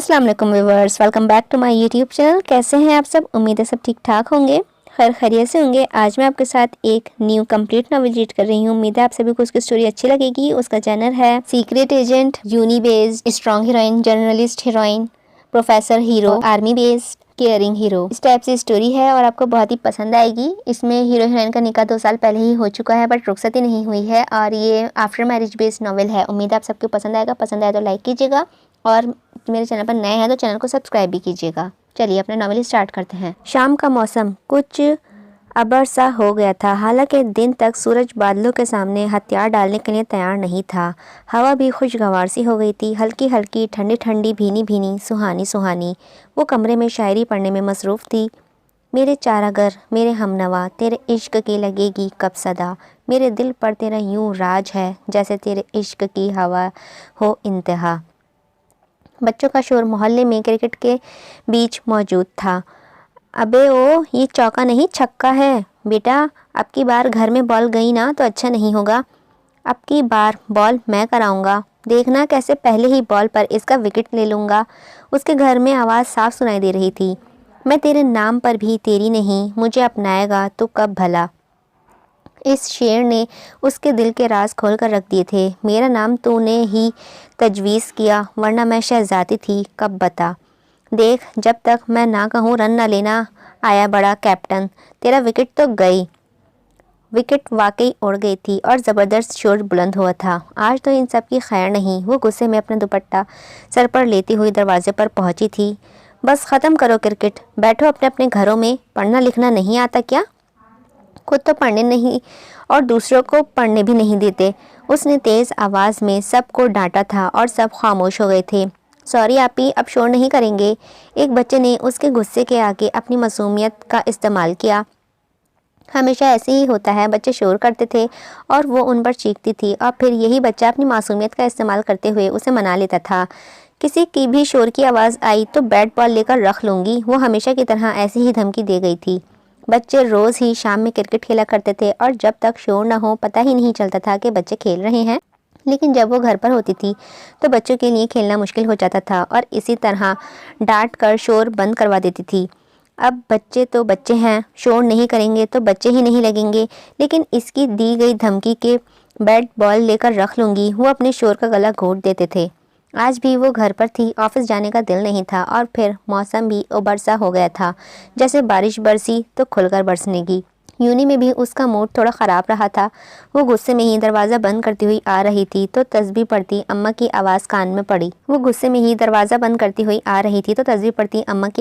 السلام علیکم viewers, welcome back to my YouTube channel. کیسے ہیں آپ سب؟ امید ہے سب ٹھیک ٹھاک ہوں گے، خیر خیریت سے ہوں گے۔ آج میں آپ کے ساتھ ایک نیو کمپلیٹ ناول ریڈ کر رہی ہوں۔ امید ہے آپ سبھی کو اس کی سٹوری اچھی لگے گی۔ اس کا جنر ہے secret agent, uni based, strong heroine, journalist heroine, professor hero, army based, caring hero, اس ٹائپ سے سٹوری ہے اور آپ کو بہت ہی پسند آئے گی۔ اس میں ہیرو ہیروئن کا نکاح 2 سال پہلے ہی ہو چکا ہے، بٹ رخصت ہی نہیں ہوئی ہے، اور یہ آفٹر میرج بیسڈ ناول ہے۔ امید ہے آپ سب کو پسند آئے گا۔ پسند آئے تو لائک کیجیے گا، اور میرے چینل پر نئے ہیں تو چینل کو سبسکرائب بھی کیجیے گا۔ چلیے اپنا ناول اسٹارٹ کرتے ہیں۔ شام کا موسم کچھ ابر سا ہو گیا تھا، حالانکہ دن تک سورج بادلوں کے سامنے ہتھیار ڈالنے کے لیے تیار نہیں تھا۔ ہوا بھی خوشگوار سی ہو گئی تھی، ہلکی ہلکی، ٹھنڈی ٹھنڈی، بھینی بھینی، سہانی سہانی۔ وہ کمرے میں شاعری پڑھنے میں مصروف تھی۔ میرے چارہ گر، میرے ہم نوا، تیرے عشق کی لگے گی کب صدا، میرے دل پر تیرا یوں راج ہے، جیسے تیرے عشق کی ہوا ہو انتہا۔ بچوں کا شور محلے میں کرکٹ کے بیچ موجود تھا۔ ابے او، یہ چوکا نہیں چھکا ہے بیٹا، اب کی بار گھر میں بال گئی نا تو اچھا نہیں ہوگا۔ اب کی بار بال میں کراؤں گا، دیکھنا کیسے پہلے ہی بال پر اس کا وکٹ لے لوں گا۔ اس کے گھر میں آواز صاف سنائی دے رہی تھی۔ میں تیرے نام پر بھی تیری نہیں، مجھے اپنائے گا تو کب بھلا۔ اس شعر نے اس کے دل کے راز کھول کر رکھ دیے تھے۔ میرا نام تو نے ہی تجویز کیا، ورنہ میں شہزادی تھی کب بتا۔ دیکھ، جب تک میں نہ کہوں رن نہ لینا۔ آیا بڑا کیپٹن، تیرا وکٹ تو گئی۔ وکٹ واقعی اڑ گئی تھی اور زبردست شور بلند ہوا تھا۔ آج تو ان سب کی خیر نہیں۔ وہ غصے میں اپنا دوپٹہ سر پر لیتی ہوئی دروازے پر پہنچی تھی۔ بس ختم کرو کرکٹ، بیٹھو اپنے اپنے گھروں میں۔ پڑھنا لکھنا نہیں آتا کیا؟ خود تو پڑھنے نہیں اور دوسروں کو پڑھنے بھی نہیں دیتے۔ اس نے تیز آواز میں سب کو ڈانٹا تھا اور سب خاموش ہو گئے تھے۔ سوری آپی، اب شور نہیں کریں گے۔ ایک بچے نے اس کے غصے کے آگے اپنی معصومیت کا استعمال کیا۔ ہمیشہ ایسے ہی ہوتا ہے، بچے شور کرتے تھے اور وہ ان پر چیختی تھی، اور پھر یہی بچہ اپنی معصومیت کا استعمال کرتے ہوئے اسے منا لیتا تھا۔ کسی کی بھی شور کی آواز آئی تو بیٹ بال لے کر رکھ لوں گی۔ وہ ہمیشہ کی طرح ایسی ہی دھمکی دے گئی تھی۔ بچے روز ہی شام میں کرکٹ کھیلا کرتے تھے، اور جب تک شور نہ ہو پتہ ہی نہیں چلتا تھا کہ بچے کھیل رہے ہیں، لیکن جب وہ گھر پر ہوتی تھی تو بچوں کے لیے کھیلنا مشکل ہو جاتا تھا، اور اسی طرح ڈانٹ کر شور بند کروا دیتی تھی۔ اب بچے تو بچے ہیں، شور نہیں کریں گے تو بچے ہی نہیں لگیں گے، لیکن اس کی دی گئی دھمکی کے بیٹ بال لے کر رکھ لوں گی، وہ اپنے شور کا گلا گھونٹ دیتے تھے۔ آج بھی وہ گھر پر تھی، آفس جانے کا دل نہیں تھا، اور پھر موسم بھی اوبر سا ہو گیا تھا، جیسے بارش برسی تو کھل کر برسنے گی۔ یونی میں بھی اس کا موڈ تھوڑا خراب رہا تھا۔ وہ غصے میں ہی دروازہ بند کرتی ہوئی آ رہی تھی تو تسبیح پڑھتی اماں کی آواز کان میں پڑی۔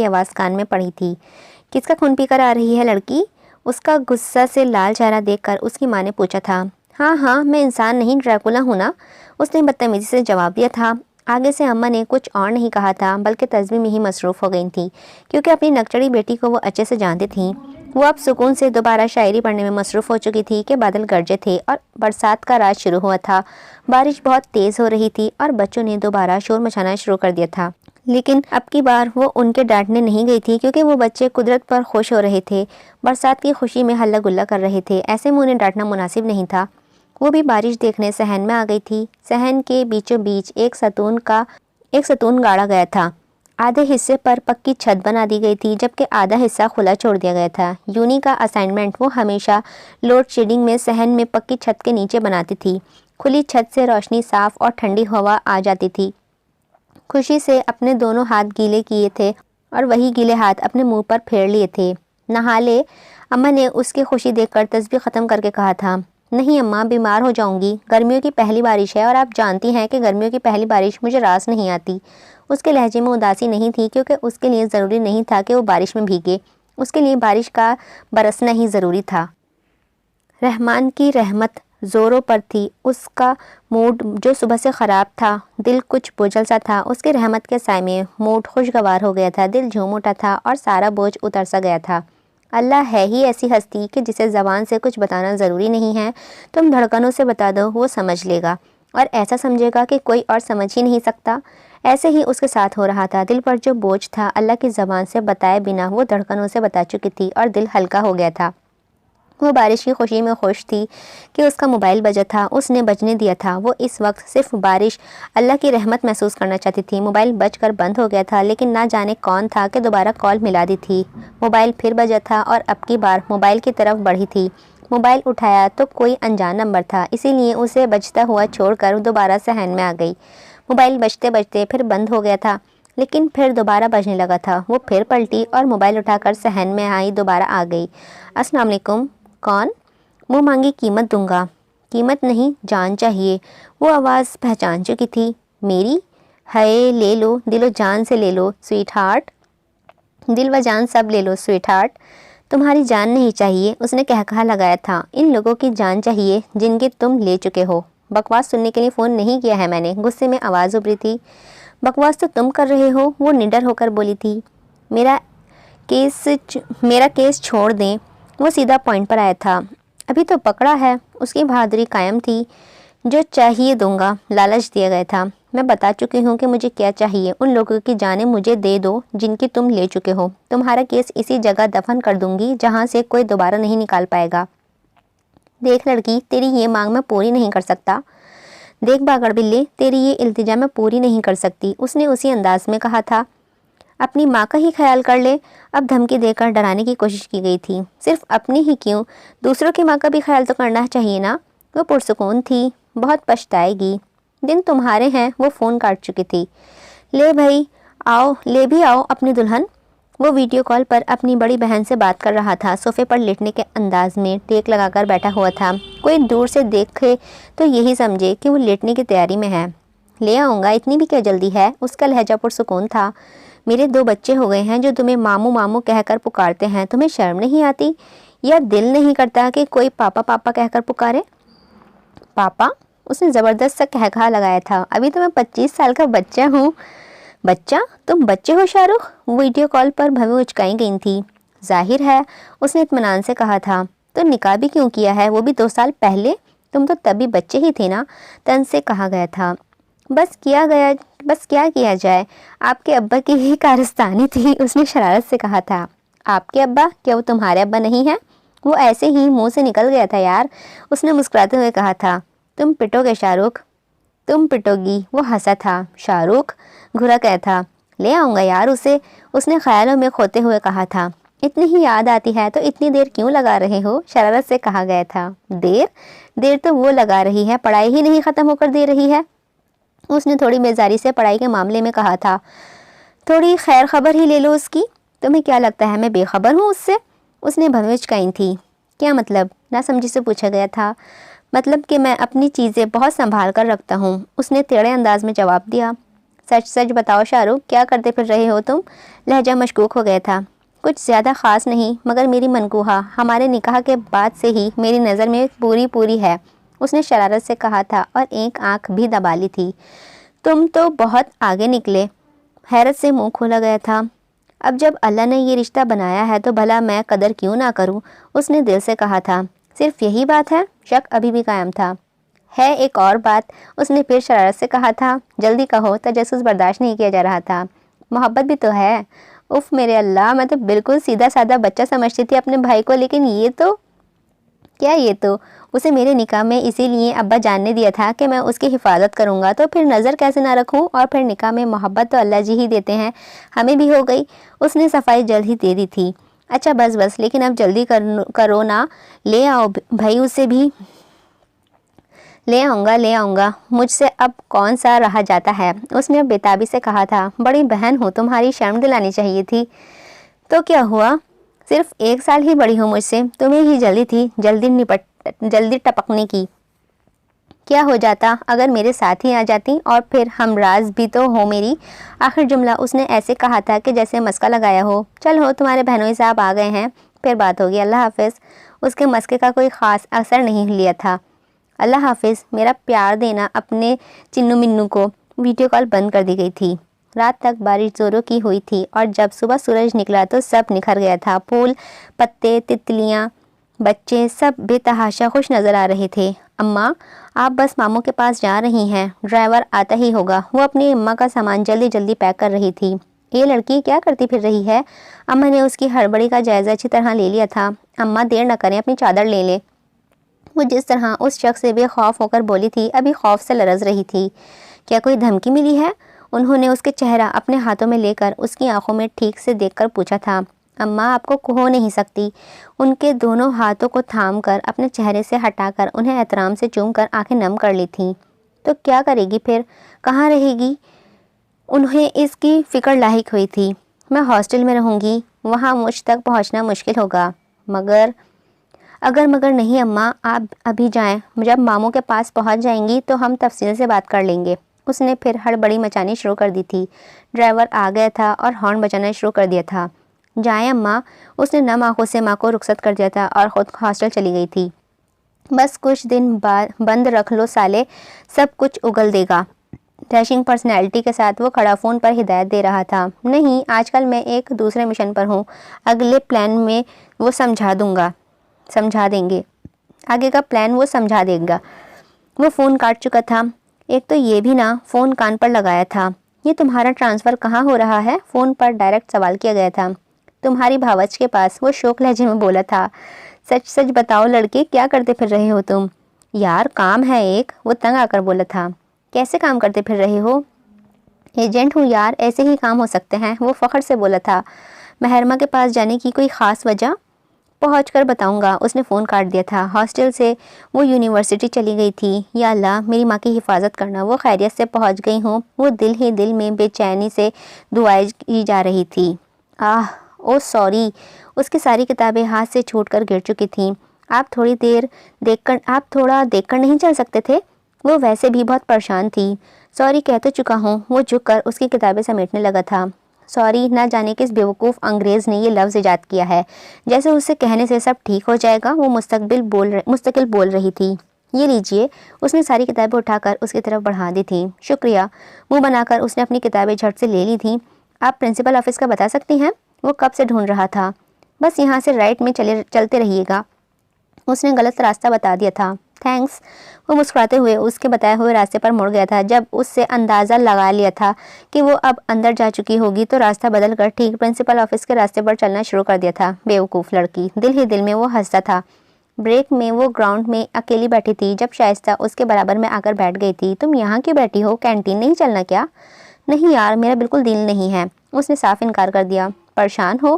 آواز کان میں پڑی تھی۔ کس کا خون پی کر آ رہی ہے لڑکی؟ اس کا غصہ سے لال چہرہ دیکھ کر اس کی ماں نے پوچھا تھا۔ ہاں، میں انسان نہیں ڈریکولا ہوں نا، اس نے بدتمیزی سے جواب دیا تھا۔ آگے سے اماں نے کچھ اور نہیں کہا تھا، بلکہ تسبیح میں ہی مصروف ہو گئی تھیں، کیونکہ اپنی نکچڑی بیٹی کو وہ اچھے سے جانتی تھیں۔ وہ اب سکون سے دوبارہ شاعری پڑھنے میں مصروف ہو چکی تھی کہ بادل گرجے تھے اور برسات کا راز شروع ہوا تھا۔ بارش بہت تیز ہو رہی تھی اور بچوں نے دوبارہ شور مچانا شروع کر دیا تھا، لیکن اب کی بار وہ ان کے ڈانٹنے نہیں گئی تھی، کیونکہ وہ بچے قدرت پر خوش ہو رہے تھے، برسات کی خوشی میں ہلا گلا کر رہے تھے۔ ایسے میں انہیں ڈانٹنا مناسب نہیں تھا۔ وہ بھی بارش دیکھنے صحن میں آ گئی تھی۔ صحن کے بیچوں بیچ ایک ستون گاڑا گیا تھا۔ آدھے حصے پر پکی چھت بنا دی گئی تھی، جبکہ آدھا حصہ کھلا چھوڑ دیا گیا تھا۔ یونی کا اسائنمنٹ وہ ہمیشہ لوڈ شیڈنگ میں صحن میں پکی چھت کے نیچے بناتی تھی۔ کھلی چھت سے روشنی، صاف اور ٹھنڈی ہوا آ جاتی تھی۔ خوشی سے اپنے دونوں ہاتھ گیلے کیے تھے اور وہی گیلے ہاتھ اپنے منہ پر پھیر لیے تھے۔ نہا لے، اماں نے اس کی خوشی دیکھ کر تسبیح ختم کر کے کہا تھا۔ نہیں اماں، بیمار ہو جاؤں گی، گرمیوں کی پہلی بارش ہے اور آپ جانتی ہیں کہ گرمیوں کی پہلی بارش مجھے راس نہیں آتی۔ اس کے لہجے میں اداسی نہیں تھی، کیونکہ اس کے لیے ضروری نہیں تھا کہ وہ بارش میں بھیگے، اس کے لیے بارش کا برسنا ہی ضروری تھا۔ رحمان کی رحمت زوروں پر تھی۔ اس کا موڈ جو صبح سے خراب تھا، دل کچھ بوجھل سا تھا، اس کی رحمت کے سائے میں موڈ خوشگوار ہو گیا تھا، دل جھوم اٹھا تھا اور سارا بوجھ اتر سا گیا تھا۔ اللہ ہے ہی ایسی ہستی کہ جسے زبان سے کچھ بتانا ضروری نہیں ہے، تم دھڑکنوں سے بتا دو وہ سمجھ لے گا، اور ایسا سمجھے گا کہ کوئی اور سمجھ ہی نہیں سکتا۔ ایسے ہی اس کے ساتھ ہو رہا تھا۔ دل پر جو بوجھ تھا اللہ کی زبان سے بتائے بنا وہ دھڑکنوں سے بتا چکی تھی اور دل ہلکا ہو گیا تھا۔ وہ بارش کی خوشی میں خوش تھی کہ اس کا موبائل بجا تھا، اس نے بجنے دیا تھا۔ وہ اس وقت صرف بارش، اللہ کی رحمت محسوس کرنا چاہتی تھی۔ موبائل بج کر بند ہو گیا تھا، لیکن نہ جانے کون تھا کہ دوبارہ کال ملا دی تھی۔ موبائل پھر بجا تھا اور اب کی بار موبائل کی طرف بڑھی تھی۔ موبائل اٹھایا تو کوئی انجان نمبر تھا، اسی لیے اسے بجتا ہوا چھوڑ کر دوبارہ صحن میں آ گئی۔ موبائل بجتے بجتے پھر بند ہو گیا تھا، لیکن پھر دوبارہ بجنے لگا تھا۔ وہ پھر پلٹی اور موبائل اٹھا کر صحن میں آئی، دوبارہ آ گئی۔ السلام علیکم، کون؟ منہ مانگی قیمت دوں گا۔ قیمت نہیں، جان چاہیے۔ وہ آواز پہچان چکی تھی۔ میری؟ ہے لے لو، دل و جان سے لے لو سویٹ ہارٹ، دل و جان سب لے لو سویٹ ہارٹ۔ تمہاری جان نہیں چاہیے، اس نے کہا لگایا تھا، ان لوگوں کی جان چاہیے جن کی تم لے چکے ہو۔ بکواس سننے کے لیے فون نہیں کیا ہے میں نے، غصے میں آواز ابھری تھی۔ بکواس تو تم کر رہے ہو، وہ نڈر ہو کر بولی تھی۔ میرا کیس چھوڑ دیں۔ وہ سیدھا پوائنٹ پر آیا تھا۔ ابھی تو پکڑا ہے۔ اس کی بہادری قائم تھی۔ جو چاہیے دوں گا، لالچ دیا گیا تھا۔ میں بتا چکی ہوں کہ مجھے کیا چاہیے، ان لوگوں کی جانیں مجھے دے دو جن کی تم لے چکے ہو۔ تمہارا کیس اسی جگہ دفن کر دوں گی جہاں سے کوئی دوبارہ نہیں نکال پائے گا۔ دیکھ لڑکی، تیری یہ مانگ میں پوری نہیں کر سکتا۔ دیکھ باگڑ بلے، تیری یہ التجا میں پوری نہیں کر سکتی، اس نے اسی انداز میں کہا تھا۔ اپنی ماں کا ہی خیال کر لے۔ اب دھمکی دے کر ڈرانے کی کوشش کی گئی تھی۔ صرف اپنی ہی کیوں، دوسروں کی ماں کا بھی خیال تو کرنا چاہیے نا۔ وہ پرسکون تھی، بہت پچھتائے گی۔ دن تمہارے ہیں۔ وہ فون کاٹ چکی تھی۔ لے بھی آؤ اپنی دلہن۔ وہ ویڈیو کال پر اپنی بڑی بہن سے بات کر رہا تھا، صوفے پر لیٹنے کے انداز میں ٹیک لگا کر بیٹھا ہوا تھا۔ کوئی دور سے دیکھے تو یہی سمجھے کہ وہ لیٹنے کی تیاری میں ہے۔ لے آؤں گا، اتنی بھی کیا جلدی ہے؟ اس کا لہجہ پرسکون تھا۔ میرے 2 بچے ہو گئے ہیں جو تمہیں ماموں ماموں کہہ کر پکارتے ہیں، تمہیں شرم نہیں آتی؟ یا دل نہیں کرتا کہ کوئی پاپا پاپا کہہ کر پکارے؟ پاپا؟ اس نے زبردست سا کہا لگایا تھا۔ ابھی تو میں 25 سال کا بچہ ہوں۔ بچہ؟ تم بچے ہو شاہ رخ؟ ویڈیو کال پر بھویں اچکائی گئی تھی۔ ظاہر ہے، اس نے اطمینان سے کہا تھا۔ تو نکاح بھی کیوں کیا ہے، وہ بھی 2 سال پہلے؟ تم تو تبھی بچے ہی تھے نا، تن سے کہا گیا تھا۔ بس کیا کیا جائے، آپ کے ابا کی ہی کارستانی تھی، اس نے شرارت سے کہا تھا۔ آپ کے ابا؟ کیا وہ تمہارے ابا نہیں ہیں؟ وہ ایسے ہی منہ سے نکل گیا تھا یار، اس نے مسکراتے ہوئے کہا تھا۔ تم پٹو گے شاہ رخ، تم پٹو گی۔ وہ ہنسا تھا۔ شاہ رخ گھرا کہا تھا۔ لے آؤں گا یار اسے، اس نے خیالوں میں کھوتے ہوئے کہا تھا۔ اتنی ہی یاد آتی ہے تو اتنی دیر کیوں لگا رہے ہو، شرارت سے کہا گیا تھا۔ دیر تو وہ لگا رہی ہے، پڑھائی ہی نہیں ختم ہو کر دے رہی ہے، اس نے تھوڑی بیزاری سے پڑھائی کے معاملے میں کہا تھا۔ تھوڑی خیر خبر ہی لے لو اس کی۔ تمہیں کیا لگتا ہے میں بے خبر ہوں اس سے؟ اس نے بھویں چکائی تھی۔ کیا مطلب؟ ناسمجھی سے پوچھا گیا تھا۔ مطلب کہ میں اپنی چیزیں بہت سنبھال کر رکھتا ہوں، اس نے ٹیڑھے انداز میں جواب دیا۔ سچ بتاؤ شاہ رخ، کیا کرتے پھر رہے ہو تم؟ لہجہ مشکوک ہو گیا تھا۔ کچھ زیادہ خاص نہیں، مگر میری منقوہہ ہمارے نکاح کے بعد سے ہی میری نظر میں پوری ہے، اس نے شرارت سے کہا تھا اور ایک آنکھ بھی دبا لی تھی۔ تم تو بہت آگے نکلے۔ حیرت سے منہ کھولا گیا تھا۔ اب جب اللہ نے یہ رشتہ بنایا ہے تو بھلا میں قدر کیوں نہ کروں، اس نے دل سے کہا تھا۔ صرف یہی بات ہے؟ شک ابھی بھی قائم تھا۔ ہے ایک اور بات، اس نے پھر شرارت سے کہا تھا۔ جلدی کہو، تجسس برداشت نہیں کیا جا رہا تھا۔ محبت بھی تو ہے۔ اف میرے اللہ، میں تو بالکل سیدھا سادہ بچہ سمجھتی تھی اپنے بھائی کو، لیکن یہ تو اسے میرے نکاح میں اسی لیے ابا جاننے دیا تھا کہ میں اس کی حفاظت کروں گا، تو پھر نظر کیسے نہ رکھوں؟ اور پھر نکاح میں محبت تو اللہ جی ہی دیتے ہیں، ہمیں بھی ہو گئی۔ اس نے صفائی جلد ہی دے دی تھی۔ اچھا بس، لیکن اب جلدی کرو نا، لے آؤ بھائی اسے بھی۔ لے آؤں گا، مجھ سے اب کون سا رہا جاتا ہے، اس نے بےتابی سے کہا تھا۔ بڑی بہن ہو تمہاری، شرم دلانی چاہیے تھی۔ تو کیا ہوا، صرف 1 سال ہی بڑی ہو مجھ سے، تمہیں ہی جلدی تھی جلدی ٹپکنے کی۔ کیا ہو جاتا اگر میرے ساتھ ہی آ جاتی، اور پھر ہمراز بھی تو ہو میری۔ آخر جملہ اس نے ایسے کہا تھا کہ جیسے مسکا لگایا ہو۔ چل ہو، تمہارے بہنوئی صاحب آ گئے ہیں، پھر بات ہوگی، اللہ حافظ۔ اس کے مسکے کا کوئی خاص اثر نہیں لیا تھا۔ اللہ حافظ، میرا پیار دینا اپنے چنو منو کو۔ ویڈیو کال بند کر دی گئی تھی۔ رات تک بارش زوروں کی ہوئی تھی اور جب صبح سورج نکلا تو سب نکھر گیا تھا۔ پھول، پتے، تتلیاں، بچے سب بے تحاشا خوش نظر آ رہے تھے۔ اماں، آپ بس ماموں کے پاس جا رہی ہیں، ڈرائیور آتا ہی ہوگا۔ وہ اپنی اماں کا سامان جلدی پیک کر رہی تھی۔ یہ لڑکی کیا کرتی پھر رہی ہے؟ اماں نے اس کی ہڑبڑی کا جائزہ اچھی طرح لے لیا تھا۔ اماں دیر نہ کریں، اپنی چادر لے لیں۔ وہ جس طرح اس شخص سے بے خوف ہو کر بولی تھی ابھی خوف سے لرز رہی تھی۔ کیا کوئی دھمکی ملی ہے؟ انہوں نے اس کے چہرہ اپنے ہاتھوں میں لے کر اس کی آنکھوں میں ٹھیک سے دیکھ کر پوچھا تھا۔ اماں آپ کو کھو نہیں سکتی۔ ان کے دونوں ہاتھوں کو تھام کر اپنے چہرے سے ہٹا کر انہیں احترام سے چوم کر آنکھیں نم کر لی تھیں۔ تو کیا کرے گی پھر؟ کہاں رہے گی؟ انہیں اس کی فکر لاحق ہوئی تھی۔ میں ہاسٹل میں رہوں گی، وہاں مجھ تک پہنچنا مشکل ہوگا۔ مگر نہیں اماں، آپ ابھی جائیں، جب ماموں کے پاس پہنچ جائیں گی تو ہم تفصیل سے بات کر لیں گے۔ اس نے پھر ہڑبڑی مچانی شروع کر دی تھی۔ ڈرائیور آ گیا تھا اور ہارن بجانا شروع کر دیا تھا۔ جائیں اماں، اس نے نم آنکھوں سے ماں کو رخصت کر دیا تھا اور خود ہاسٹل چلی گئی تھی۔ بس کچھ دن بعد بند رکھ لو سالے، سب کچھ اگل دے گا۔ ڈیشنگ پرسنالٹی کے ساتھ وہ کھڑا فون پر ہدایت دے رہا تھا۔ نہیں، آج کل میں ایک دوسرے مشن پر ہوں، اگلے پلان میں وہ سمجھا دیں گے۔ آگے کا پلان وہ سمجھا دے گا۔ وہ فون کاٹ چکا تھا۔ ایک تو یہ بھی نہ، فون کان پر لگایا تھا۔ یہ تمہارا ٹرانسفر کہاں ہو رہا ہے؟ فون پر ڈائریکٹ سوال کیا گیا تھا۔ تمہاری بھاوچ کے پاس، وہ شوق لہجے میں بولا تھا۔ سچ بتاؤ لڑکے، کیا کرتے پھر رہے ہو تم؟ یار کام ہے ایک، وہ تنگ آ کر بولا تھا۔ کیسے کام کرتے پھر رہے ہو؟ ایجنٹ ہوں یار، ایسے ہی کام ہو سکتے ہیں، وہ فخر سے بولا تھا۔ محرمہ کے پاس جانے کی کوئی خاص وجہ؟ پہنچ کر بتاؤں گا۔ اس نے فون کاٹ دیا تھا۔ ہاسٹل سے وہ یونیورسٹی چلی گئی تھی۔ یا اللہ میری ماں کی حفاظت کرنا، وہ خیریت سے پہنچ گئی ہوں۔ وہ دل ہی دل میں بے چینی سے دعائیں کی جا رہی تھی۔ سوری، اس کی ساری کتابیں ہاتھ سے چھوٹ کر گر چکی تھیں۔ آپ تھوڑا دیکھ کر نہیں چل سکتے تھے؟ وہ ویسے بھی بہت پریشان تھی۔ سوری کہہ تو چکا ہوں۔ وہ جھک کر اس کی کتابیں سمیٹنے لگا تھا۔ سوری، نہ جانے کس بیوقوف انگریز نے یہ لفظ ایجاد کیا ہے، جیسے اسے کہنے سے سب ٹھیک ہو جائے گا۔ وہ مستقل بول رہی تھی۔ یہ لیجئے۔ اس نے ساری کتابیں اٹھا کر اس کی طرف بڑھا دی تھیں۔ شکریہ۔ منہ بنا کر اس نے اپنی کتابیں جھٹ سے لے لی تھیں۔ آپ پرنسپل آفس کا بتا سکتی ہیں؟ وہ کب سے ڈھونڈ رہا تھا۔ بس یہاں سے رائٹ میں چلتے رہیے گا۔ اس نے غلط راستہ بتا دیا تھا۔ تھینکس۔ وہ مسکراتے ہوئے اس کے بتائے ہوئے راستے پر مڑ گیا تھا۔ جب اس سے اندازہ لگا لیا تھا کہ وہ اب اندر جا چکی ہوگی تو راستہ بدل کر ٹھیک پرنسپل آفس کے راستے پر چلنا شروع کر دیا تھا۔ بیوقوف لڑکی، دل ہی دل میں وہ ہنستا تھا۔ بریک میں وہ گراؤنڈ میں اکیلی بیٹھی تھی جب شائستہ اس کے برابر میں آ کر بیٹھ گئی تھی۔ تم یہاں کیوں بیٹھی ہو؟ کینٹین نہیں چلنا کیا؟ نہیں یار، میرا بالکل دل نہیں ہے۔ اس نے صاف انکار کر دیا۔ پریشان ہو؟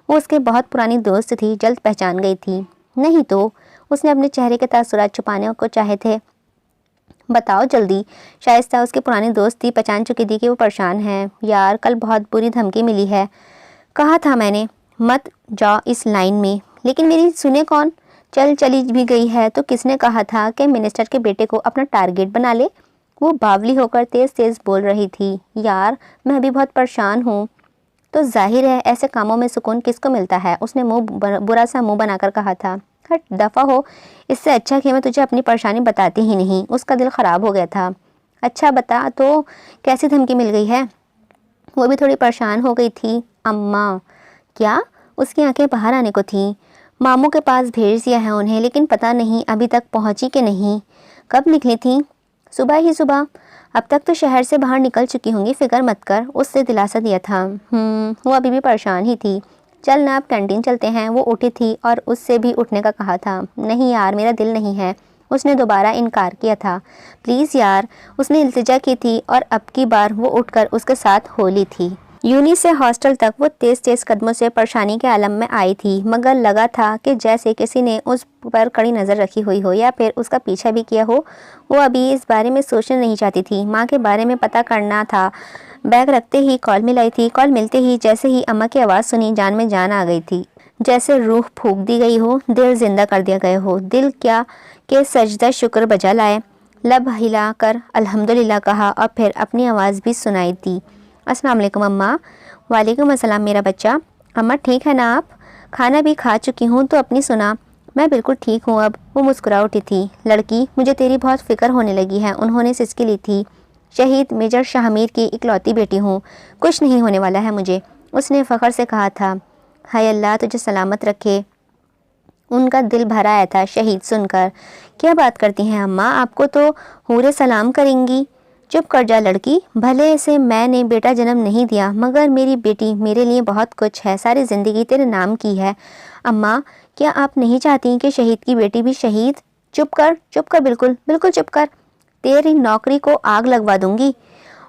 وہ اس کے بہت پرانی دوست تھی، جلد پہچان گئی تھی۔ نہیں تو؟ اس نے اپنے چہرے کے تاثرات چھپانے کو چاہے تھے۔ بتاؤ جلدی۔ شائستہ اس کی پرانی دوست تھی، پہچان چکی تھی کہ وہ پریشان ہے۔ یار کل بہت بری دھمکی ملی ہے۔ کہا تھا میں نے مت جاؤ اس لائن میں، لیکن میری سنے کون؟ چلی بھی گئی ہے تو کس نے کہا تھا کہ منسٹر کے بیٹے کو اپنا ٹارگٹ بنا لے؟ وہ باولی ہو کر تیز بول رہی تھی۔ یار میں بھی بہت پریشان ہوں۔ تو ظاہر ہے ایسے کاموں میں سکون کس کو ملتا ہے؟ اس نے برا سا منہ بنا کر کہا تھا۔ ہٹ دفع ہو، اس سے اچھا کہ میں تجھے اپنی پریشانی بتاتی ہی نہیں۔ اس کا دل خراب ہو گیا تھا۔ اچھا بتا تو، کیسی دھمکی مل گئی ہے؟ وہ بھی تھوڑی پریشان ہو گئی تھی۔ اماں۔ کیا؟ اس کی آنکھیں باہر آنے کو تھیں۔ ماموں کے پاس بھیج دیا ہے انہیں، لیکن پتہ نہیں ابھی تک پہنچی کہ نہیں۔ کب نکلی تھیں؟ صبح۔ اب تک تو شہر سے باہر نکل چکی ہوں گی، فکر مت کر، اس سے دلاسا دیا تھا۔ وہ ابھی بھی پریشان ہی تھی۔ چل نا اب کینٹین چلتے ہیں۔ وہ اٹھی تھی اور اس سے بھی اٹھنے کا کہا تھا۔ نہیں یار، میرا دل نہیں ہے۔ اس نے دوبارہ انکار کیا تھا۔ پلیز یار، اس نے التجا کی تھی اور اب کی بار وہ اٹھ کر اس کے ساتھ ہو لی تھی۔ یونی سے ہاسٹل تک وہ تیز قدموں سے پریشانی کے عالم میں آئی تھی، مگر لگا تھا کہ جیسے کسی نے اس پر کڑی نظر رکھی ہوئی ہو یا پھر اس کا پیچھا بھی کیا ہو۔ وہ ابھی اس بارے میں سوچنا نہیں چاہتی تھی۔ ماں کے بارے میں پتہ کرنا تھا۔ بیگ رکھتے ہی کال ملائی تھی۔ کال ملتے ہی جیسے ہی اماں کی آواز سنی، جان میں جان آ گئی تھی۔ جیسے روح پھونک دی گئی ہو، دل زندہ کر دیا گیا ہو۔ دل کیا کہ سجدہ شکر بجا لائے۔ لب ہلا کر الحمدللہ کہا اور پھر اپنی آواز بھی سنائی دی۔ السلام علیکم اماں۔ وعلیکم السلام میرا بچہ۔ اماں ٹھیک ہے نا آپ؟ کھانا بھی کھا چکی ہوں تو اپنی سنا۔ میں بالکل ٹھیک ہوں اب۔ وہ مسکرا اٹھی تھی۔ لڑکی، مجھے تیری بہت فکر ہونے لگی ہے۔ انہوں نے سسکی لی تھی۔ شہید میجر شاہ میر کی اکلوتی بیٹی ہوں، کچھ نہیں ہونے والا ہے مجھے، اس نے فخر سے کہا تھا۔ ہائے اللہ تجھے سلامت رکھے۔ ان کا دل بھر آیا تھا شہید سن کر۔ کیا بات کرتی ہیں اماں، آپ کو تو حوریں سلام کریں گی۔ چپ کر جا لڑکی، بھلے سے میں نے بیٹا جنم نہیں دیا مگر میری بیٹی میرے لیے بہت کچھ ہے، ساری زندگی تیرے نام کی ہے۔ اماں کیا آپ نہیں چاہتی کہ شہید کی بیٹی بھی شہید؟ چپ کر، بالکل چپ کر، تیری نوکری کو آگ لگوا دوں گی۔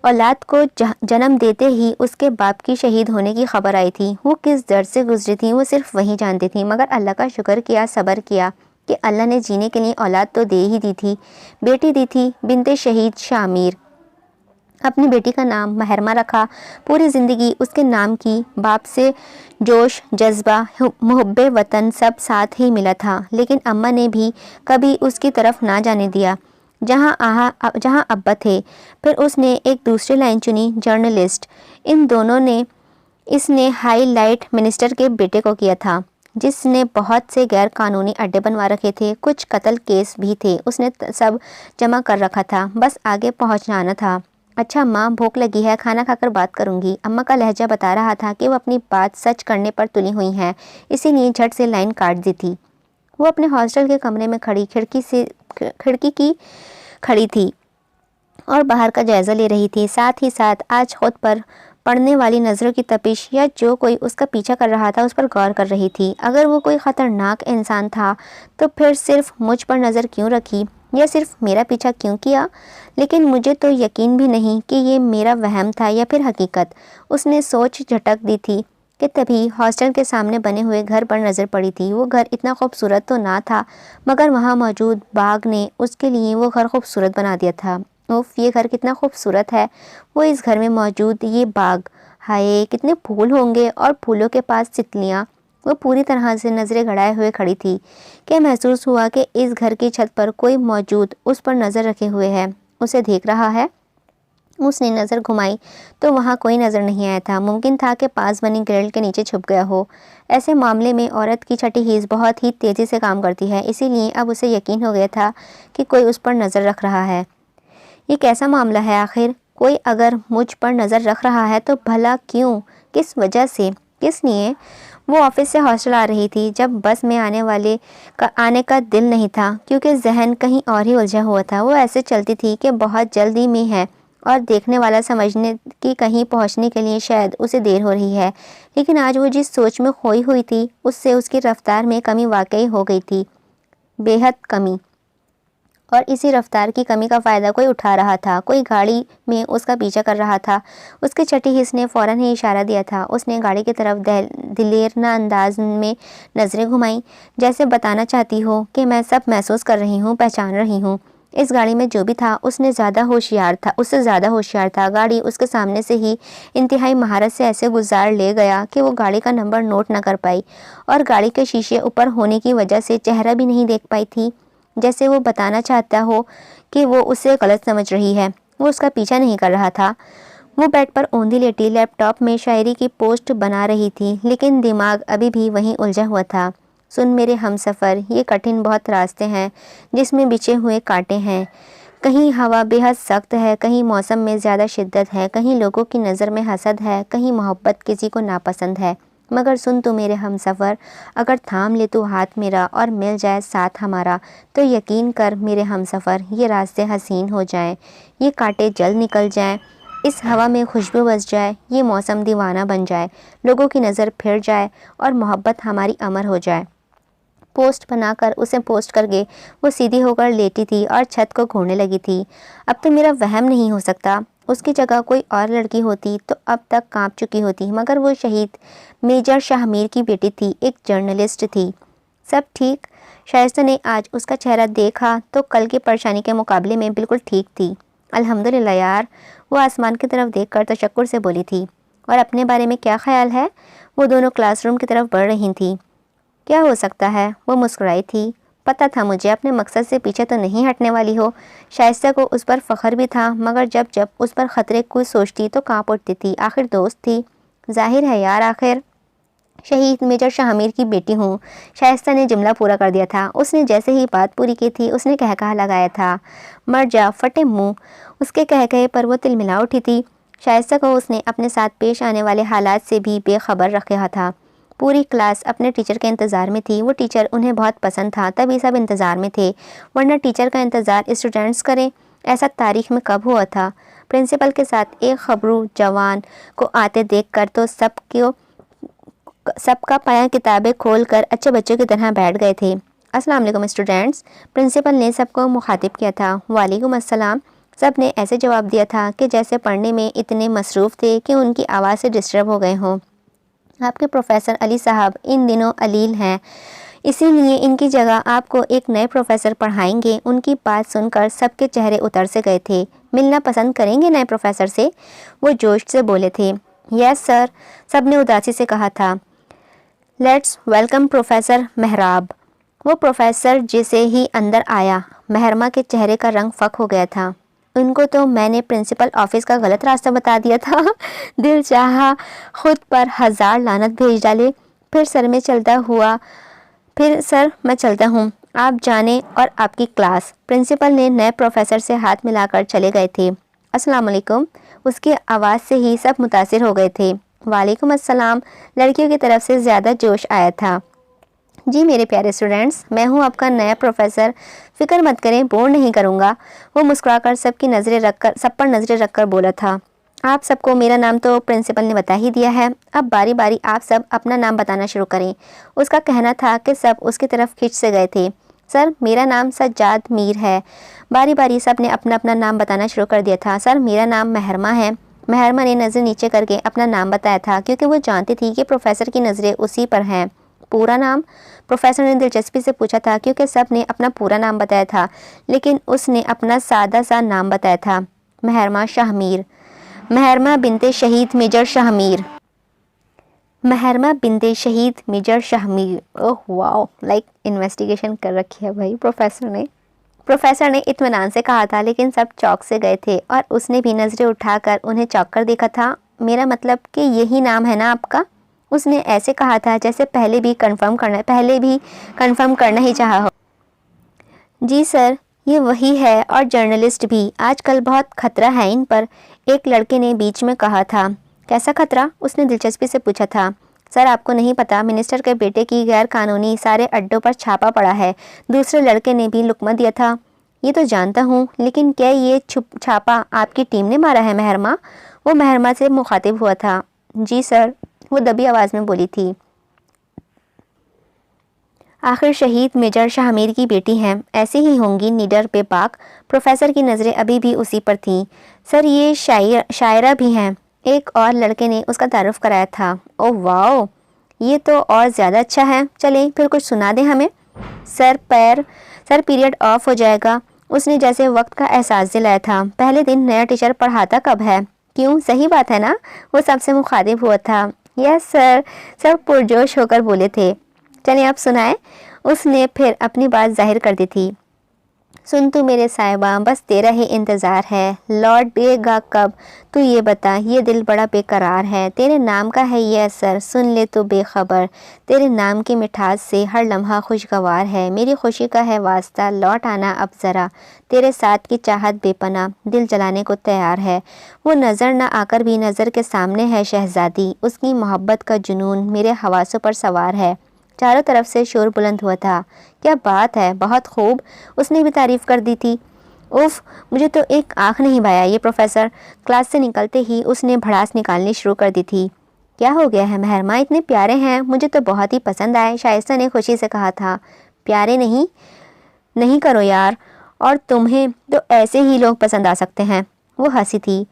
اولاد کو جنم دیتے ہی اس کے باپ کی شہید ہونے کی خبر آئی تھی۔ وہ کس درد سے گزری تھی وہ صرف وہی جانتی تھی، مگر اللہ کا شکر کیا، صبر کیا کہ اللہ نے جینے کے لیے اولاد تو دے ہی دی تھی، بیٹی دی تھی، بنت شہید شاہ امیر۔ اپنی بیٹی کا نام محرمہ رکھا، پوری زندگی اس کے نام کی، باپ سے جوش جذبہ محب وطن سب ساتھ ہی ملا تھا، لیکن اماں نے بھی کبھی اس کی طرف نہ جانے دیا جہاں ابا تھے۔ پھر اس نے ایک دوسری لائن چنی، جرنلسٹ۔ اس نے ہائی لائٹ منسٹر کے بیٹے کو کیا تھا، جس نے بہت سے غیر قانونی اڈے بنوا رکھے تھے، کچھ قتل کیس بھی تھے، اس نے سب جمع کر رکھا تھا، بس آگے پہنچانا تھا۔ اچھا ماں، بھوک لگی ہے، کھانا کھا کر بات کروں گی۔ اماں کا لہجہ بتا رہا تھا کہ وہ اپنی بات سچ کرنے پر تلی ہوئی ہیں، اسی لیے جھٹ سے لائن کاٹ دی تھی۔ وہ اپنے ہاسٹل کے کمرے میں کھڑکی کی کھڑی تھی اور باہر کا جائزہ لے رہی تھی، ساتھ ہی ساتھ آج خود پر پڑنے والی نظروں کی تپش یا جو کوئی اس کا پیچھا کر رہا تھا اس پر غور کر رہی تھی۔ اگر وہ کوئی خطرناک انسان تھا تو پھر صرف مجھ پر نظر کیوں رکھی، یا صرف میرا پیچھا کیوں کیا؟ لیکن مجھے تو یقین بھی نہیں کہ یہ میرا وہم تھا یا پھر حقیقت۔ اس نے سوچ جھٹک دی تھی کہ تبھی ہاسٹل کے سامنے بنے ہوئے گھر پر نظر پڑی تھی۔ وہ گھر اتنا خوبصورت تو نہ تھا، مگر وہاں موجود باغ نے اس کے لیے وہ گھر خوبصورت بنا دیا تھا۔ اوف، یہ گھر کتنا خوبصورت ہے، وہ اس گھر میں موجود یہ باغ، ہائے کتنے پھول ہوں گے، اور پھولوں کے پاس تتلیاں۔ وہ پوری طرح سے نظریں گڑائے ہوئے کھڑی تھی کہ محسوس ہوا کہ اس گھر کی چھت پر کوئی موجود اس پر نظر رکھے ہوئے ہے، اسے دیکھ رہا ہے۔ اس نے نظر گھمائی تو وہاں کوئی نظر نہیں آیا تھا، ممکن تھا کہ پاس بنی گرل کے نیچے چھپ گیا ہو۔ ایسے معاملے میں عورت کی چھٹی حس بہت ہی تیزی سے کام کرتی ہے، اسی لیے اب اسے یقین ہو گیا تھا کہ کوئی اس پر نظر رکھ رہا ہے۔ یہ کیسا معاملہ ہے آخر؟ کوئی اگر مجھ پر نظر رکھ رہا ہے تو بھلا کیوں، کس وجہ سے، کس لیے؟ وہ آفس سے ہاسٹل آ رہی تھی جب بس میں آنے کا دل نہیں تھا، کیونکہ ذہن کہیں اور ہی الجھا ہوا تھا۔ وہ ایسے چلتی تھی کہ بہت جلدی میں ہے اور دیکھنے والا سمجھنے کہ کہیں پہنچنے کے لیے شاید اسے دیر ہو رہی ہے، لیکن آج وہ جس سوچ میں کھوئی ہوئی تھی اس سے اس کی رفتار میں کمی واقعی ہو گئی تھی، بے حد کمی۔ اور اسی رفتار کی کمی کا فائدہ کوئی اٹھا رہا تھا، کوئی گاڑی میں اس کا پیچھا کر رہا تھا۔ اس کے چھٹی حس نے فوراً ہی اشارہ دیا تھا۔ اس نے گاڑی کی طرف دلیرانہ انداز میں نظریں گھمائیں، جیسے بتانا چاہتی ہو کہ میں سب محسوس کر رہی ہوں، پہچان رہی ہوں۔ اس گاڑی میں جو بھی تھا اس سے زیادہ ہوشیار تھا۔ گاڑی اس کے سامنے سے ہی انتہائی مہارت سے ایسے گزار لے گیا کہ وہ گاڑی کا نمبر نوٹ نہ کر پائی، اور گاڑی کے شیشے اوپر ہونے کی وجہ سے چہرہ بھی نہیں دیکھ پائی تھی، جیسے وہ بتانا چاہتا ہو کہ وہ اسے غلط سمجھ رہی ہے۔ وہ اس کا پیچھا نہیں کر رہا تھا۔ وہ بیڈ پر اوندھی لیٹی لیپ ٹاپ میں شاعری کی پوسٹ بنا رہی تھی، لیکن دماغ ابھی بھی وہیں الجھا ہوا تھا۔ سن میرے ہم سفر، یہ کٹھن بہت راستے ہیں جس میں بچھے ہوئے کانٹے ہیں، کہیں ہوا بے حد سخت ہے، کہیں موسم میں زیادہ شدت ہے، کہیں لوگوں کی نظر میں حسد ہے، کہیں محبت کسی کو ناپسند ہے، مگر سن تو میرے ہم سفر، اگر تھام لے تو ہاتھ میرا اور مل جائے ساتھ ہمارا، تو یقین کر میرے ہم سفر، یہ راستے حسین ہو جائیں، یہ کانٹے جلد نکل جائیں، اس ہوا میں خوشبو بس جائے، یہ موسم دیوانہ بن جائے، لوگوں کی نظر پھر جائے اور محبت ہماری امر ہو جائے۔ پوسٹ بنا کر اسے پوسٹ کر کے وہ سیدھی ہو کر لیٹی تھی اور چھت کو گھورنے لگی تھی۔ اب تو میرا وہم نہیں ہو سکتا، اس کی جگہ کوئی اور لڑکی ہوتی تو اب تک کانپ چکی ہوتی، مگر وہ شہید میجر شاہ امیر کی بیٹی تھی، ایک جرنلسٹ تھی۔ سب ٹھیک؟ شائستہ نے آج اس کا چہرہ دیکھا تو کل کی پریشانی کے مقابلے میں بالکل ٹھیک تھی۔ الحمدللہ یار، وہ آسمان کی طرف دیکھ کر تشکر سے بولی تھی۔ اور اپنے بارے میں کیا خیال ہے؟ وہ دونوں کلاس روم کی طرف بڑھ رہی تھیں۔ کیا ہو سکتا ہے؟ وہ مسکرائی تھی۔ پتہ تھا مجھے اپنے مقصد سے پیچھے تو نہیں ہٹنے والی ہو۔ شائستہ کو اس پر فخر بھی تھا، مگر جب اس پر خطرے کو سوچتی تو کانپ اٹھتی تھی۔ آخر دوست تھی، ظاہر ہے یار، آخر شہید میجر شاہ امیر کی بیٹی ہوں۔ شائستہ نے جملہ پورا کر دیا تھا۔ اس نے جیسے ہی بات پوری کی تھی اس نے کہکہا لگایا تھا، مر جا پھٹے منہ۔ اس کے کہکہے پر وہ تلملا اٹھی تھی۔ شائستہ کو اس نے اپنے ساتھ پیش آنے والے حالات سے بھی بے خبر رکھا تھا۔ پوری کلاس اپنے ٹیچر کے انتظار میں تھی۔ وہ ٹیچر انہیں بہت پسند تھا، تبھی سب انتظار میں تھے، ورنہ ٹیچر کا انتظار اسٹوڈنٹس کریں، ایسا تاریخ میں کب ہوا تھا؟ پرنسپل کے ساتھ ایک خبرو جوان کو آتے دیکھ کر تو سب کا پایا کتابیں کھول کر اچھے بچوں کی طرح بیٹھ گئے تھے۔ السلام علیکم اسٹوڈینٹس، پرنسپل نے سب کو مخاطب کیا تھا۔ وعلیکم السلام، سب نے ایسے جواب دیا تھا کہ جیسے پڑھنے میں اتنے مصروف تھے کہ ان کی آواز سے ڈسٹرب ہو گئے ہوں۔ آپ کے پروفیسر علی صاحب ان دنوں علیل ہیں، اسی لیے ان کی جگہ آپ کو ایک نئے پروفیسر پڑھائیں گے۔ ان کی بات سن کر سب کے چہرے اتر سے گئے تھے۔ ملنا پسند کریں گے نئے پروفیسر سے؟ وہ جوش سے بولے تھے۔ یس سر، سب نے اداسی سے کہا تھا۔ لیٹس ویلکم پروفیسر محراب۔ وہ پروفیسر جیسے ہی اندر آیا، محرمہ کے چہرے کا رنگ فک ہو گیا تھا۔ ان کو تو میں نے پرنسپل آفس کا غلط راستہ بتا دیا تھا۔ دل چاہا خود پر 1000 لعنت بھیج ڈالے۔ پھر سر میں چلتا ہوں، آپ جانے اور آپ کی کلاس۔ پرنسپل نے نئے پروفیسر سے ہاتھ ملا کر چلے گئے تھے۔ السلام علیکم، اس کی آواز سے ہی سب متاثر ہو گئے تھے۔ وعلیکم السلام، لڑکیوں کی طرف سے زیادہ جوش آیا تھا۔ جی میرے پیارے اسٹوڈنٹس، میں ہوں آپ کا نیا پروفیسر، فکر مت کریں، بور نہیں کروں گا۔ وہ مسکرا کر سب پر نظریں رکھ کر بولا تھا۔ آپ سب کو میرا نام تو پرنسپل نے بتا ہی دیا ہے، اب باری باری آپ سب اپنا نام بتانا شروع کریں۔ اس کا کہنا تھا کہ سب اس کی طرف کھنچ سے گئے تھے۔ سر میرا نام سجاد میر ہے۔ باری باری سب نے اپنا اپنا نام بتانا شروع کر دیا تھا۔ سر میرا نام محرمہ ہے۔ محرمہ نے نظر نیچے کر کے اپنا نام بتایا تھا، کیونکہ وہ جانتی تھی کہ پروفیسر کی نظریں اسی پر ہیں۔ پورا نام؟ پروفیسر نے دلچسپی سے پوچھا تھا، کیونکہ سب نے اپنا پورا نام بتایا تھا، لیکن اس نے اپنا سادہ سا نام بتایا تھا، محرمہ شاہ میر۔ محرمہ بنت شہید میجر شاہ میر۔ محرمہ بنت شہید میجر شاہ میر۔ اوہ واو، لائک انویسٹیگیشن کر رکھی ہے بھائی پروفیسر نے اطمینان سے کہا تھا، لیکن سب چوک سے گئے تھے اور اس نے بھی نظریں اٹھا کر انہیں چوک کر دیکھا تھا۔ میرا مطلب کہ یہی نام ہے نا آپ کا؟ اس نے ایسے کہا تھا جیسے پہلے بھی کنفرم کرنا ہی چاہا ہو۔ جی سر، یہ وہی ہے، اور جرنلسٹ بھی آج کل بہت خطرہ ہے ان پر، ایک لڑکے نے بیچ میں کہا تھا۔ کیسا خطرہ؟ اس نے دلچسپی سے پوچھا تھا۔ سر آپ کو نہیں پتا، منسٹر کے بیٹے کی غیر قانونی سارے اڈوں پر چھاپا پڑا ہے۔ دوسرے لڑکے نے بھی لقمہ دیا تھا۔ یہ تو جانتا ہوں، لیکن کیا یہ چھاپا آپ کی ٹیم نے مارا ہے محرمہ؟ وہ محرمہ سے مخاطب ہوا تھا۔ جی سر، وہ دبی آواز میں بولی تھی۔ آخر شہید میجر شاہ میر کی بیٹی ہیں، ایسی ہی ہوں گی نڈر بے باک۔ پروفیسر کی نظریں ابھی بھی اسی پر تھیں۔ سر یہ شاعرہ بھی ہیں، ایک اور لڑکے نے اس کا تعارف کرایا تھا۔ اوہ واو، یہ تو اور زیادہ اچھا ہے، چلیں پھر کچھ سنا دیں ہمیں۔ سر پیریڈ آف ہو جائے گا۔ اس نے جیسے وقت کا احساس دلایا تھا۔ پہلے دن نیا ٹیچر پڑھاتا کب ہے؟ کیوں، صحیح بات ہے نا؟ وہ سب سے مخاطب ہوا تھا۔ یس سر، سب پرجوش ہو کر بولے تھے۔ چلیں آپ سنائیں، اس نے پھر اپنی بات ظاہر کر دی تھی۔ سن تو میرے صاحباں، بس تیرا ہی انتظار ہے، لوٹ دے گا کب؟ تو یہ بتا، یہ دل بڑا بے قرار ہے، تیرے نام کا ہے یہ اثر، سن لے تو بے خبر، تیرے نام کی مٹھاس سے ہر لمحہ خوشگوار ہے، میری خوشی کا ہے واسطہ، لوٹ آنا اب ذرا، تیرے ساتھ کی چاہت بے پناہ، دل جلانے کو تیار ہے۔ وہ نظر نہ آ کر بھی نظر کے سامنے ہے شہزادی، اس کی محبت کا جنون میرے حواسوں پر سوار ہے۔ چاروں طرف سے شور بلند ہوا تھا۔ کیا بات ہے، بہت خوب، اس نے بھی تعریف کر دی تھی۔ اوف، مجھے تو ایک آنکھ نہیں بھایا یہ پروفیسر۔ کلاس سے نکلتے ہی اس نے بھڑاس نکالنی شروع کر دی تھی۔ کیا ہو گیا ہے محرمہ، اتنے پیارے ہیں، مجھے تو بہت ہی پسند آئے، شائستہ نے خوشی سے کہا تھا۔ پیارے نہیں کرو یار، اور تمہیں تو ایسے ہی لوگ پسند آ سکتے ہیں۔ وہ ہنسی تھی۔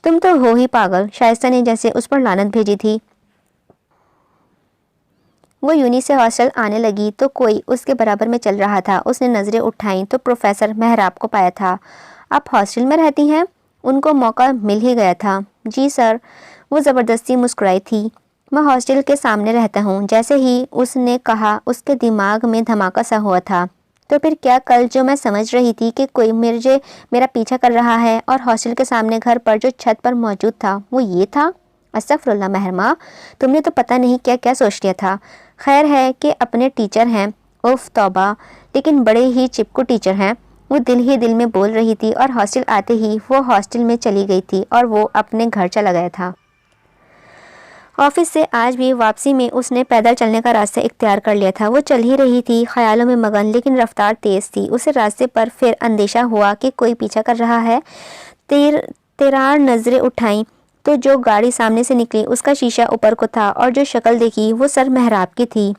تم تو ہو ہی پاگل، شائستہ نے جیسے اس پر لعنت بھیجی تھی۔ وہ یونی سے ہاسٹل آنے لگی تو کوئی اس کے برابر میں چل رہا تھا۔ اس نے نظریں اٹھائیں تو پروفیسر محراب کو پایا تھا۔ آپ ہاسٹل میں رہتی ہیں؟ ان کو موقع مل ہی گیا تھا۔ جی سر، وہ زبردستی مسکرائی تھی۔ میں ہاسٹل کے سامنے رہتا ہوں۔ جیسے ہی اس نے کہا اس کے دماغ میں دھماکہ سا ہوا تھا۔ تو پھر کیا کل جو میں سمجھ رہی تھی کہ کوئی میرا پیچھا کر رہا ہے اور ہاسٹل کے سامنے گھر پر جو چھت پر موجود تھا وہ یہ تھا؟ استغفر اللہ محرمہ، تم نے تو پتہ نہیں کیا کیا سوچ لیا تھا۔ خیر ہے کہ اپنے ٹیچر ہیں، اوف توبہ، لیکن بڑے ہی چپکو ٹیچر ہیں۔ وہ دل ہی دل میں بول رہی تھی اور ہاسٹل آتے ہی وہ ہاسٹل میں چلی گئی تھی اور وہ اپنے گھر چلا گیا تھا۔ آفس سے آج بھی واپسی میں اس نے پیدل چلنے کا راستہ اختیار کر لیا تھا۔ وہ چل ہی رہی تھی خیالوں میں مگن، لیکن رفتار تیز تھی۔ اسے راستے پر پھر اندیشہ ہوا کہ کوئی پیچھا کر رہا ہے۔ تیرار نظریں اٹھائیں تو جو گاڑی سامنے سے نکلی اس کا شیشہ اوپر کو تھا اور جو شکل دیکھی وہ سر محراب کی تھی۔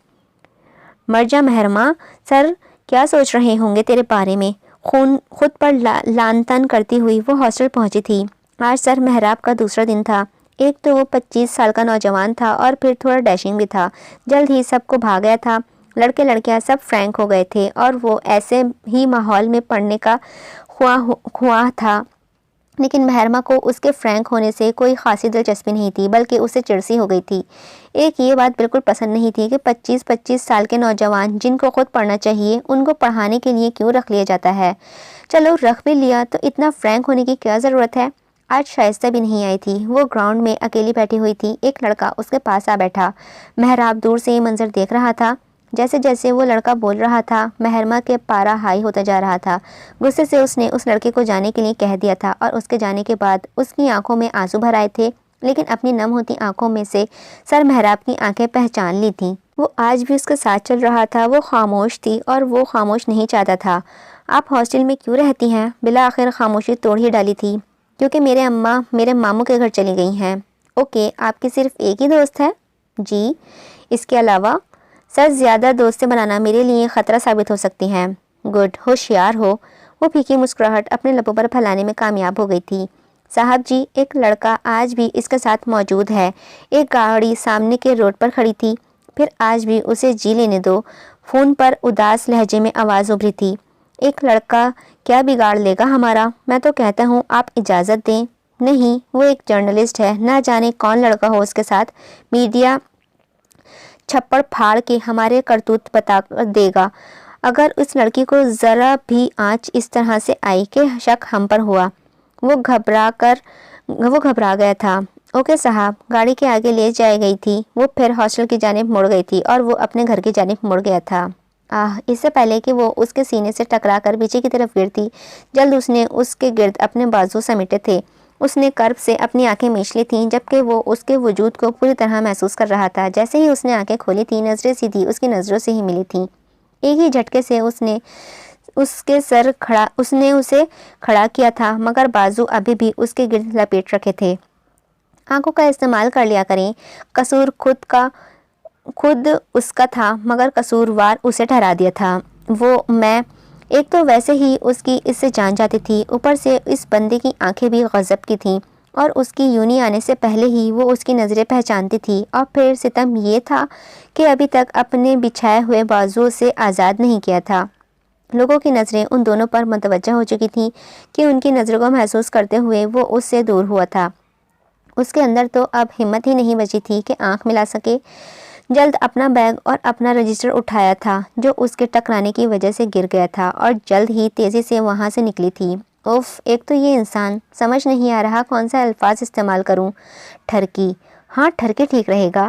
مرجا محرمہ، سر کیا سوچ رہے ہوں گے تیرے بارے میں؟ خود پر لان تان کرتی ہوئی وہ ہاسٹل پہنچی تھی۔ آج سر محراب کا دوسرا دن تھا۔ ایک تو وہ 25 سال کا نوجوان تھا اور پھر تھوڑا ڈیشنگ بھی تھا۔ جلد ہی سب کو بھا گیا تھا۔ لڑکے لڑکیاں سب فرینک ہو گئے تھے اور وہ ایسے ہی ماحول میں پڑھنے کا خواہاں تھا، لیکن محرمہ کو اس کے فرینک ہونے سے کوئی خاصی دلچسپی نہیں تھی، بلکہ اسے چڑسی ہو گئی تھی۔ ایک یہ بات بالکل پسند نہیں تھی کہ 25 سال کے نوجوان جن کو خود پڑھنا چاہیے ان کو پڑھانے کے لیے کیوں رکھ لیا جاتا ہے۔ چلو رکھ بھی لیا تو اتنا فرینک ہونے کی کیا ضرورت ہے؟ آج شائستہ بھی نہیں آئی تھی۔ وہ گراؤنڈ میں اکیلی بیٹھی ہوئی تھی۔ ایک لڑکا اس کے پاس آ بیٹھا۔ محراب دور سے یہ منظر دیکھ رہا تھا۔ جیسے جیسے وہ لڑکا بول رہا تھا محرمہ کے پارا ہائی ہوتا جا رہا تھا۔ غصے سے اس نے اس لڑکے کو جانے کے لیے کہہ دیا تھا اور اس کے جانے کے بعد اس کی آنکھوں میں آنسو بھر آئے تھے، لیکن اپنی نم ہوتی آنکھوں میں سے سر محراب کی آنکھیں پہچان لی تھیں۔ وہ آج بھی اس کے ساتھ چل رہا تھا۔ وہ خاموش تھی اور وہ خاموش نہیں چاہتا تھا۔ آپ ہاسٹل میں کیوں رہتی ہیں؟ بالآخر خاموشی توڑ ہی ڈالی تھی۔ کیونکہ میرے اماں میرے ماموں کے گھر چلی گئی ہیں۔ اوکے، آپ کی صرف ایک ہی دوست ہے؟ جی، اس کے علاوہ؟ سر زیادہ دوستیں بنانا میرے لیے خطرہ ثابت ہو سکتی ہیں۔ گڈ، ہوشیار ہو۔ وہ پھیکی مسکراہٹ اپنے لبوں پر پھیلانے میں کامیاب ہو گئی تھی۔ صاحب جی، ایک لڑکا آج بھی اس کے ساتھ موجود ہے۔ ایک گاڑی سامنے کے روڈ پر کھڑی تھی۔ پھر آج بھی اسے جی لینے دو۔ فون پر اداس لہجے میں آواز ابھری تھی۔ ایک لڑکا کیا بگاڑ لے گا ہمارا؟ میں تو کہتا ہوں آپ اجازت دیں۔ نہیں، وہ ایک جرنلسٹ ہے، نہ جانے کون لڑکا ہو اس کے ساتھ۔ میڈیا چھپڑ پھاڑ کے ہمارے کرتوت بتا دے گا۔ اگر اس لڑکی کو ذرا بھی آنچ اس طرح سے آئی کہ شک ہم پر ہوا۔ وہ گھبرا گیا تھا۔ اوکے صاحب، گاڑی کے آگے لے جائے گئی تھی۔ وہ پھر ہاسٹل کی جانب مڑ گئی تھی اور وہ اپنے گھر کی جانب مڑ گیا تھا۔ اس سے پہلے کہ وہ اس کے سینے سے ٹکرا کر پیچھے کی طرف گرتی، جلد اس نے اس کے گرد اپنے بازو سمیٹے تھے۔ اس نے کرب سے اپنی آنکھیں میچ لی تھیں، جبکہ وہ اس کے وجود کو پوری طرح محسوس کر رہا تھا۔ جیسے ہی اس نے آنکھیں کھولی تھیں، نظریں سیدھی اس کی نظروں سے ہی ملی تھیں۔ ایک ہی جھٹکے سے اس نے اسے کھڑا کیا تھا، مگر بازو ابھی بھی اس کے گرد لپیٹ رکھے تھے۔ آنکھوں کا استعمال کر لیا کریں۔ قصور خود اس کا تھا، مگر قصوروار اسے ٹھہرا دیا تھا۔ میں ایک تو ویسے ہی اس کی اس سے جان جاتی تھی، اوپر سے اس بندے کی آنکھیں بھی غضب کی تھیں، اور اس کی یونی آنے سے پہلے ہی وہ اس کی نظریں پہچانتی تھی۔ اور پھر ستم یہ تھا کہ ابھی تک اپنے بچھائے ہوئے بازو سے آزاد نہیں کیا تھا۔ لوگوں کی نظریں ان دونوں پر متوجہ ہو چکی تھیں کہ ان کی نظروں کو محسوس کرتے ہوئے وہ اس سے دور ہوا تھا۔ اس کے اندر تو اب ہمت ہی نہیں بچی تھی کہ آنکھ ملا سکے۔ جلد اپنا بیگ اور اپنا رجسٹر اٹھایا تھا جو اس کے ٹکرانے کی وجہ سے گر گیا تھا، اور جلد ہی تیزی سے وہاں سے نکلی تھی۔ ایک تو یہ انسان، سمجھ نہیں آ رہا کون سا الفاظ استعمال کروں۔ ٹھرکی، ہاں ٹھرکے ٹھیک رہے گا۔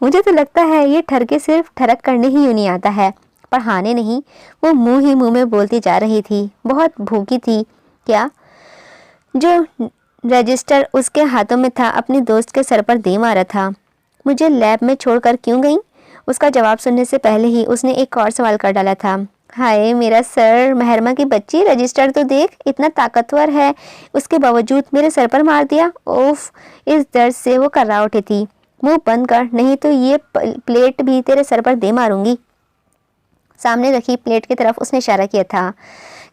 مجھے تو لگتا ہے یہ ٹھرکے صرف ٹھرک کرنے ہی یوں نہیں آتا ہے، پڑھانے نہیں۔ وہ منہ میں بولتی جا رہی تھی۔ بہت بھوکی تھی کیا؟ جو رجسٹر اس کے ہاتھوں میں تھا اپنی دوست کے سر پر دے مارا تھا۔ مجھے لیب میں چھوڑ کر کیوں گئیں؟ اس کا جواب سننے سے پہلے ہی اس نے ایک اور سوال کر ڈالا تھا۔ ہائے میرا سر، محرمہ کی بچی، رجسٹر تو دیکھ، اتنا طاقتور ہے، اس کے باوجود میرے سر پر مار دیا۔ اس درد سے وہ کرا اٹھی تھی۔ منہ بند کر، نہیں تو یہ پلیٹ بھی تیرے سر پر دے ماروں گی۔ سامنے رکھی پلیٹ کی طرف اس نے اشارہ کیا تھا۔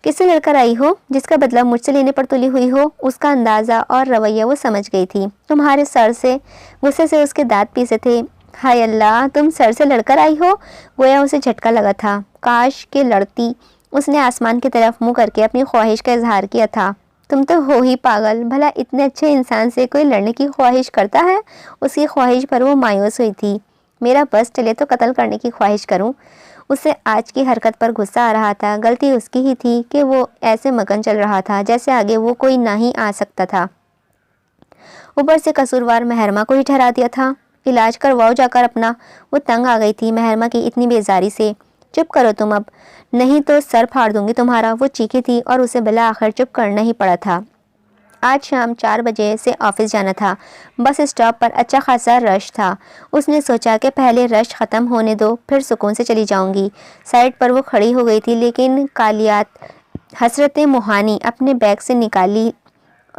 کس سے لڑ کر آئی ہو؟ جس کا بدلہ مجھ سے لینے پر تلی ہوئی ہو؟ اس کا اندازہ اور رویہ وہ سمجھ گئی تھی۔ تمہارے سر سے؟ غصے سے اس کے دانت پیسے تھے۔ ہائے اللہ، تم سر سے لڑ کر آئی ہو؟ گویا اسے جھٹکا لگا تھا۔ کاش کہ لڑتی۔ اس نے آسمان کی طرف منہ کر کے اپنی خواہش کا اظہار کیا تھا۔ تم تو ہو ہی پاگل، بھلا اتنے اچھے انسان سے کوئی لڑنے کی خواہش کرتا ہے؟ اس کی خواہش پر وہ مایوس ہوئی تھی۔ میرا بس چلے تو قتل کرنے کی خواہش کروں؟ اسے آج کی حرکت پر غصہ آ رہا تھا۔ غلطی اس کی ہی تھی کہ وہ ایسے مگن چل رہا تھا جیسے آگے وہ کوئی نہ ہی آ سکتا تھا۔ اوپر سے قصوروار محرمہ کو ہی ٹھہرا دیا تھا۔ علاج کرواؤ جا کر اپنا۔ وہ تنگ آ گئی تھی محرمہ کی اتنی بیزاری سے۔ چپ کرو تم اب، نہیں تو سر پھاڑ دوں گی تمہارا، وہ چیخی تھی، اور اسے بالآخر چپ کرنا ہی پڑا تھا۔ آج شام 4 بجے سے آفس جانا تھا۔ بس اسٹاپ پر اچھا خاصا رش تھا۔ اس نے سوچا کہ پہلے رش ختم ہونے دو، پھر سکون سے چلی جاؤں گی۔ سائڈ پر وہ کھڑی ہو گئی تھی، لیکن کالیات حسرت موہانی اپنے بیگ سے نکالی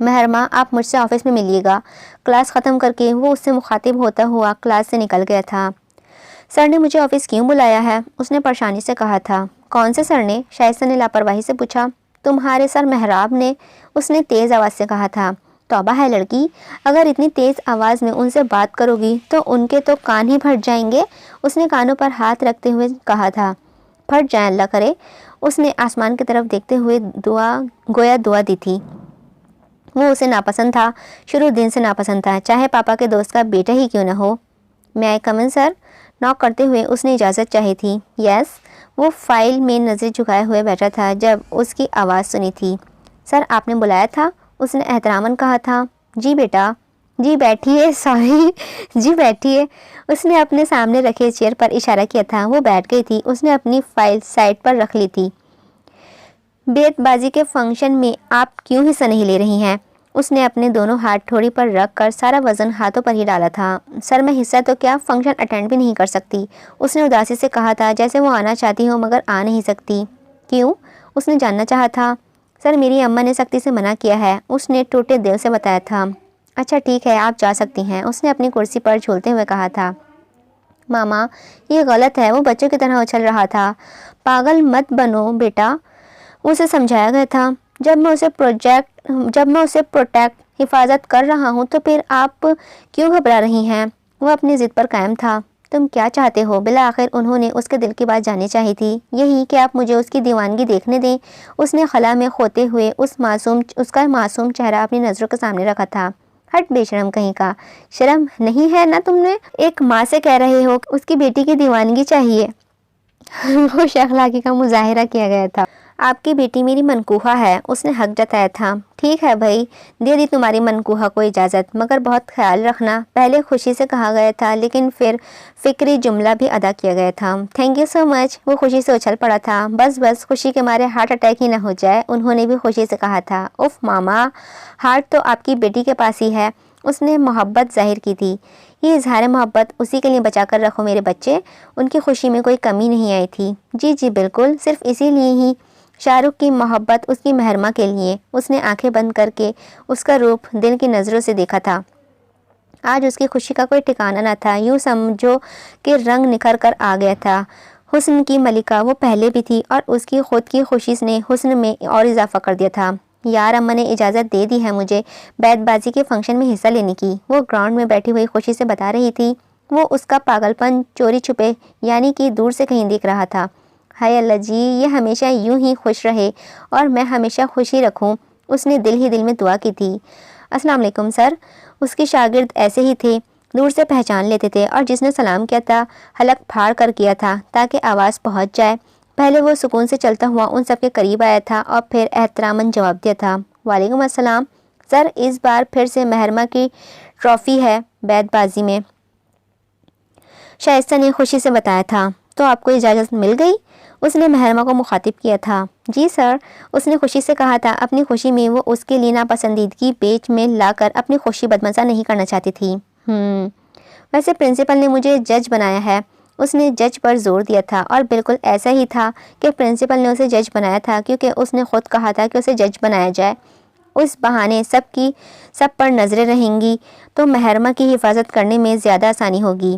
محرمہ آپ مجھ سے آفس میں ملیے گا۔ کلاس ختم کر کے وہ اس سے مخاطب ہوتا ہوا کلاس سے نکل گیا تھا۔ سر نے مجھے آفس کیوں بلایا ہے؟ اس نے پریشانی سے کہا تھا۔ کون سے سر نے؟ شائستہ نے لاپرواہی سے پوچھا۔ تمہارے سر محراب نے، اس نے تیز آواز سے کہا تھا۔ توبہ ہے لڑکی، اگر اتنی تیز آواز میں ان سے بات کرو گی تو ان کے تو کان ہی پھٹ جائیں گے، اس نے کانوں پر ہاتھ رکھتے ہوئے کہا تھا۔ پھٹ جائیں اللہ کرے، اس نے آسمان کی طرف دیکھتے ہوئے گویا دعا دی تھی۔ وہ اسے ناپسند تھا، شروع دن سے ناپسند تھا، چاہے پاپا کے دوست کا بیٹا ہی کیوں نہ ہو۔ میں آئی کم ان سر؟ ناک کرتے ہوئے اس نے اجازت چاہی تھی۔ یس۔ وہ فائل میں نظر جھکائے ہوئے بیٹھا تھا جب اس کی آواز سنی تھی۔ سر آپ نے بلایا تھا؟ اس نے احتراماً کہا تھا۔ جی بیٹا۔ جی بیٹھیے، سوری، جی بیٹھیے۔ اس نے اپنے سامنے رکھے چیئر پر اشارہ کیا تھا۔ وہ بیٹھ گئی تھی۔ اس نے اپنی فائل سائڈ پر رکھ لی تھی۔ بیت بازی کے فنکشن میں آپ کیوں حصہ نہیں لے رہی ہیں؟ اس نے اپنے دونوں ہاتھ ٹھوڑی پر رکھ کر سارا وزن ہاتھوں پر ہی ڈالا تھا۔ سر میں حصہ تو کیا، فنکشن اٹینڈ بھی نہیں کر سکتی، اس نے اداسی سے کہا تھا، جیسے وہ آنا چاہتی ہو مگر آ نہیں سکتی۔ کیوں؟ اس نے جاننا چاہا تھا۔ سر میری اماں نے سختی سے منع کیا ہے، اس نے ٹوٹے دل سے بتایا تھا۔ اچھا ٹھیک ہے، آپ جا سکتی ہیں، اس نے اپنی کرسی پر جھولتے ہوئے کہا تھا۔ ماما یہ غلط ہے، وہ بچوں کی طرح اچھل رہا تھا۔ پاگل مت بنو بیٹا، اسے سمجھایا گیا تھا۔ جب میں اسے پروٹیکٹ حفاظت کر رہا ہوں تو پھر آپ کیوں گھبرا رہی ہیں؟ وہ اپنی ضد پر قائم تھا۔ تم کیا چاہتے ہو؟ بالآخر انہوں نے اس کے دل کی بات جاننی چاہی تھی۔ یہی کہ آپ مجھے اس کی دیوانگی دیکھنے دیں۔ اس نے خلا میں کھوتے ہوئے اس کا معصوم چہرہ اپنی نظروں کے سامنے رکھا تھا۔ ہٹ بے شرم کہیں کا، شرم نہیں ہے نہ تم نے؟ ایک ماں سے کہہ رہے ہو اس کی بیٹی کی دیوانگی چاہیے؟ خوش اخلاقی کا مظاہرہ کیا گیا تھا۔ آپ کی بیٹی میری منکوہہ ہے، اس نے حق جتایا تھا۔ ٹھیک ہے بھائی، دے دی تمہاری منکوہہ کو اجازت، مگر بہت خیال رکھنا۔ پہلے خوشی سے کہا گیا تھا لیکن پھر فکری جملہ بھی ادا کیا گیا تھا۔ تھینک یو سو مچ۔ وہ خوشی سے اچھل پڑا تھا۔ بس خوشی کے مارے ہارٹ اٹیک ہی نہ ہو جائے، انہوں نے بھی خوشی سے کہا تھا۔ اف ماما، ہارٹ تو آپ کی بیٹی کے پاس ہی ہے، اس نے محبت ظاہر کی تھی۔ یہ اظہار محبت اسی کے لیے بچا کر رکھو میرے بچے، ان کی خوشی میں کوئی کمی نہیں آئی تھی۔ جی بالکل، صرف اسی لیے ہی شاہ رخ کی محبت اس کی محرمہ کے لیے۔ اس نے آنکھیں بند کر کے اس کا روپ دل کی نظروں سے دیکھا تھا۔ آج اس کی خوشی کا کوئی ٹھکانہ نہ تھا، یوں سمجھو کہ رنگ نکھر کر آ گیا تھا۔ حسن کی ملکہ وہ پہلے بھی تھی اور اس کی خود کی خوشی نے حسن میں اور اضافہ کر دیا تھا۔ یار اماں نے اجازت دے دی ہے مجھے بیت بازی کے فنکشن میں حصہ لینے کی، وہ گراؤنڈ میں بیٹھی ہوئی خوشی سے بتا رہی تھی۔ وہ اس کا پاگل پن چوری چھپے یعنی کہ دور سے کہیں دیکھ رہا تھا۔ ہائے اللہ جی، یہ ہمیشہ یوں ہی خوش رہے اور میں ہمیشہ خوشی رکھوں، اس نے دل ہی دل میں دعا کی تھی۔ السلام علیکم سر۔ اس کے شاگرد ایسے ہی تھے، دور سے پہچان لیتے تھے، اور جس نے سلام کیا تھا حلق پھاڑ کر کیا تھا تاکہ آواز پہنچ جائے۔ پہلے وہ سکون سے چلتا ہوا ان سب کے قریب آیا تھا اور پھر احتراماً جواب دیا تھا۔ وعلیکم السلام سر، اس بار پھر سے محرمہ کی ٹرافی ہے بیت بازی میں، شائستہ نے خوشی سے بتایا تھا۔ تو آپ کو اجازت مل گئی؟ اس نے محرمہ کو مخاطب کیا تھا۔ جی سر، اس نے خوشی سے کہا تھا۔ اپنی خوشی میں وہ اس کے لیے ناپسندیدگی بیچ میں لا کر اپنی خوشی بدمزہ نہیں کرنا چاہتی تھی۔ ویسے پرنسپل نے مجھے جج بنایا ہے، اس نے جج پر زور دیا تھا، اور بالکل ایسا ہی تھا کہ پرنسپل نے اسے جج بنایا تھا کیونکہ اس نے خود کہا تھا کہ اسے جج بنایا جائے۔ اس بہانے سب پر نظریں رہیں گی تو محرمہ کی حفاظت کرنے میں زیادہ آسانی ہوگی۔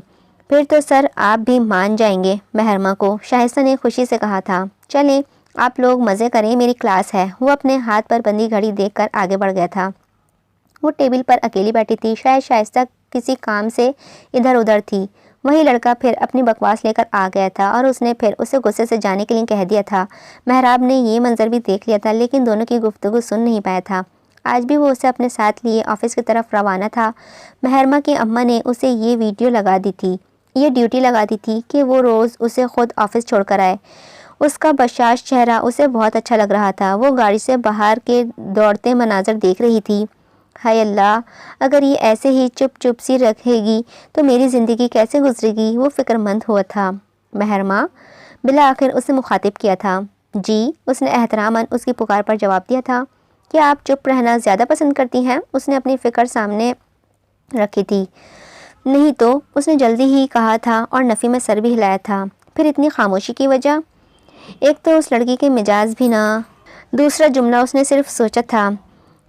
پھر تو سر آپ بھی مان جائیں گے محرمہ کو، شائستہ نے خوشی سے کہا تھا۔ چلیں آپ لوگ مزے کریں، میری کلاس ہے۔ وہ اپنے ہاتھ پر بندھی گھڑی دیکھ کر آگے بڑھ گیا تھا۔ وہ ٹیبل پر اکیلی بیٹھی تھی، شاید شائستہ کسی کام سے ادھر ادھر تھی۔ وہی لڑکا پھر اپنی بکواس لے کر آ گیا تھا اور اس نے پھر اسے غصے سے جانے کے لیے کہہ دیا تھا۔ محراب نے یہ منظر بھی دیکھ لیا تھا لیکن دونوں کی گفتگو سن نہیں پایا تھا۔ آج بھی وہ اسے اپنے ساتھ لیے آفس کی طرف روانہ تھا۔ محرمہ کی اماں نے اسے یہ ڈیوٹی لگا دی تھی کہ وہ روز اسے خود آفس چھوڑ کر آئے۔ اس کا بشاش چہرہ اسے بہت اچھا لگ رہا تھا۔ وہ گاڑی سے باہر کے دوڑتے مناظر دیکھ رہی تھی۔ ہائے اللہ، اگر یہ ایسے ہی چپ سی رکھے گی تو میری زندگی کیسے گزرے گی؟ وہ فکر مند ہوا تھا۔ محرمہ، بالآخر اسے مخاطب کیا تھا۔ جی، اس نے احتراماً اس کی پکار پر جواب دیا تھا۔ کیا آپ چپ رہنا زیادہ پسند کرتی ہیں؟ اس نے اپنی فکر سامنے رکھی تھی۔ نہیں تو، اس نے جلدی ہی کہا تھا اور نفی میں سر بھی ہلایا تھا۔ پھر اتنی خاموشی کی وجہ؟ ایک تو اس لڑکی کے مزاج بھی نہ، دوسرا جملہ اس نے صرف سوچا تھا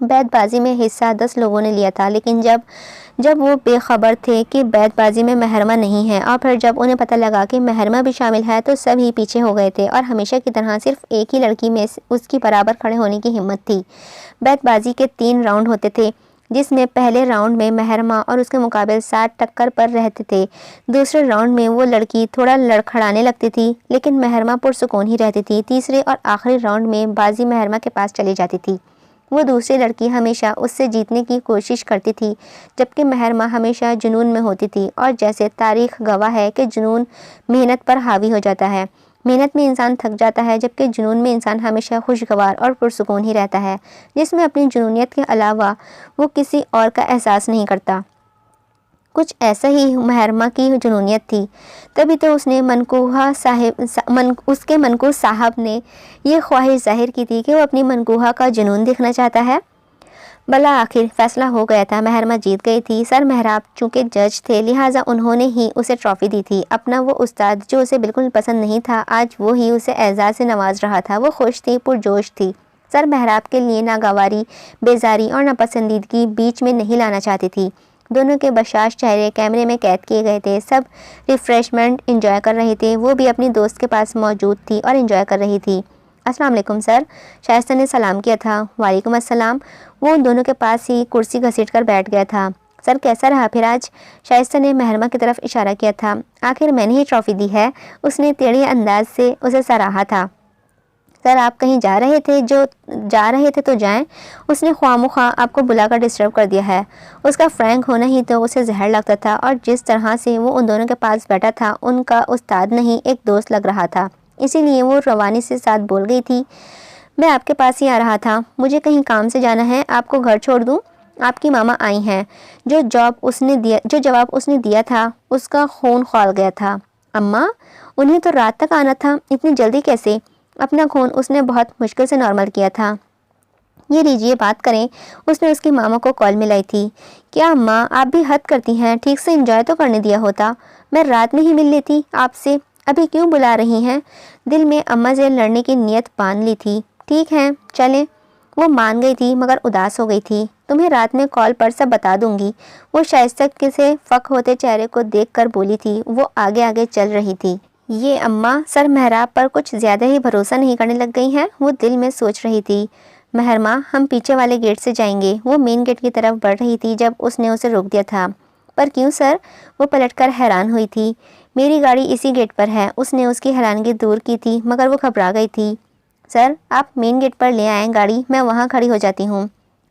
بیت بازی میں حصہ 10 لوگوں نے لیا تھا، لیکن جب وہ بے خبر تھے کہ بیت بازی میں محرمہ نہیں ہے، اور پھر جب انہیں پتہ لگا کہ محرمہ بھی شامل ہے تو سب ہی پیچھے ہو گئے تھے، اور ہمیشہ کی طرح صرف ایک ہی لڑکی میں اس کی برابر کھڑے ہونے کی ہمت تھی۔ بیت بازی کے 3 راؤنڈ ہوتے تھے، جس میں پہلے راؤنڈ میں محرمہ اور اس کے مقابل 60 ٹکر پر رہتے تھے۔ دوسرے راؤنڈ میں وہ لڑکی تھوڑا لڑکھڑانے لگتی تھی، لیکن محرمہ پرسکون ہی رہتی تھی۔ تیسرے اور آخری راؤنڈ میں بازی محرمہ کے پاس چلی جاتی تھی۔ وہ دوسری لڑکی ہمیشہ اس سے جیتنے کی کوشش کرتی تھی، جبکہ محرمہ ہمیشہ جنون میں ہوتی تھی، اور جیسے تاریخ گواہ ہے کہ جنون محنت پر حاوی ہو جاتا ہے۔ محنت میں انسان تھک جاتا ہے، جبکہ جنون میں انسان ہمیشہ خوشگوار اور پرسکون ہی رہتا ہے، جس میں اپنی جنونیت کے علاوہ وہ کسی اور کا احساس نہیں کرتا۔ کچھ ایسا ہی محرمہ کی جنونیت تھی۔ تبھی تو اس کے منکوح صاحب نے یہ خواہش ظاہر کی تھی کہ وہ اپنی منکوحہ کا جنون دیکھنا چاہتا ہے۔ بالآخر فیصلہ ہو گیا تھا، محرمہ جیت گئی تھی۔ سر محراب چونکہ جج تھے، لہٰذا انہوں نے ہی اسے ٹرافی دی تھی۔ اپنا وہ استاد جو اسے بالکل پسند نہیں تھا، آج وہی اسے اعزاز سے نواز رہا تھا۔ وہ خوش تھی، پرجوش تھی۔ سر محراب کے لیے ناگواری، بیزاری اور ناپسندیدگی بیچ میں نہیں لانا چاہتی تھی۔ دونوں کے بشاش چہرے کیمرے میں قید کیے گئے تھے۔ سب ریفریشمنٹ انجوائے کر رہے تھے۔ وہ بھی اپنی دوست کے پاس موجود تھی اور انجوائے کر رہی تھی۔ السلام علیکم سر، شائستہ نے سلام کیا تھا۔ وعلیکم السلام۔ وہ ان دونوں کے پاس ہی کرسی گھسیٹ کر بیٹھ گیا تھا۔ سر کیسا رہا پھر آج؟ شائستہ نے محرمہ کی طرف اشارہ کیا تھا۔ آخر میں نے ہی ٹرافی دی ہے، اس نے ٹیڑھے انداز سے اسے سراہا تھا۔ سر آپ کہیں جا رہے تھے تو جائیں، اس نے خواہ مخواہ آپ کو بلا کر ڈسٹرب کر دیا ہے۔ اس کا فرینک ہونا ہی تو اسے زہر لگتا تھا، اور جس طرح سے وہ ان دونوں کے پاس بیٹھا تھا ان کا استاد نہیں ایک دوست لگ رہا تھا، اسی لیے وہ روانی سے ساتھ بول گئی تھی۔ میں آپ کے پاس ہی آ رہا تھا، مجھے کہیں کام سے جانا ہے، آپ کو گھر چھوڑ دوں؟ آپ کی ماما آئی ہیں۔ جو جواب اس نے دیا تھا اس کا خون کھول گیا تھا۔ اماں، انہیں تو رات تک آنا تھا، اتنی جلدی کیسے؟ اپنا خون اس نے بہت مشکل سے نارمل کیا تھا۔ یہ لیجئے بات کریں، اس نے اس کی ماما کو کال ملائی تھی۔ کیا اماں آپ بھی حد کرتی ہیں، ٹھیک سے انجوائے تو کرنے دیا ہوتا، میں رات میں ہی مل لیتی آپ سے، ابھی کیوں بلا رہی ہیں؟ دل میں اماں سے لڑنے کی نیت باندھ لی تھی۔ ٹھیک ہے چلیں۔ وہ مان گئی تھی مگر اداس ہو گئی تھی۔ تمہیں رات میں کال پر سب بتا دوں گی، وہ شائستہ کے سے فک ہوتے چہرے کو دیکھ کر بولی تھی۔ وہ آگے آگے چل رہی تھی۔ یہ اماں سر محراب پر کچھ زیادہ ہی بھروسہ نہیں کرنے لگ گئی ہیں، وہ دل میں سوچ رہی تھی۔ محرمہ ہم پیچھے والے گیٹ سے جائیں گے۔ وہ مین گیٹ کی طرف بڑھ رہی تھی جب اس نے اسے روک دیا تھا۔ پر کیوں سر؟ وہ پلٹ کر حیران ہوئی تھی۔ میری گاڑی اسی گیٹ پر ہے۔ اس نے اس کی حیرانگی دور کی تھی مگر وہ گھبرا گئی تھی۔ سر آپ مین گیٹ پر لے آئیں گاڑی، میں وہاں کھڑی ہو جاتی ہوں۔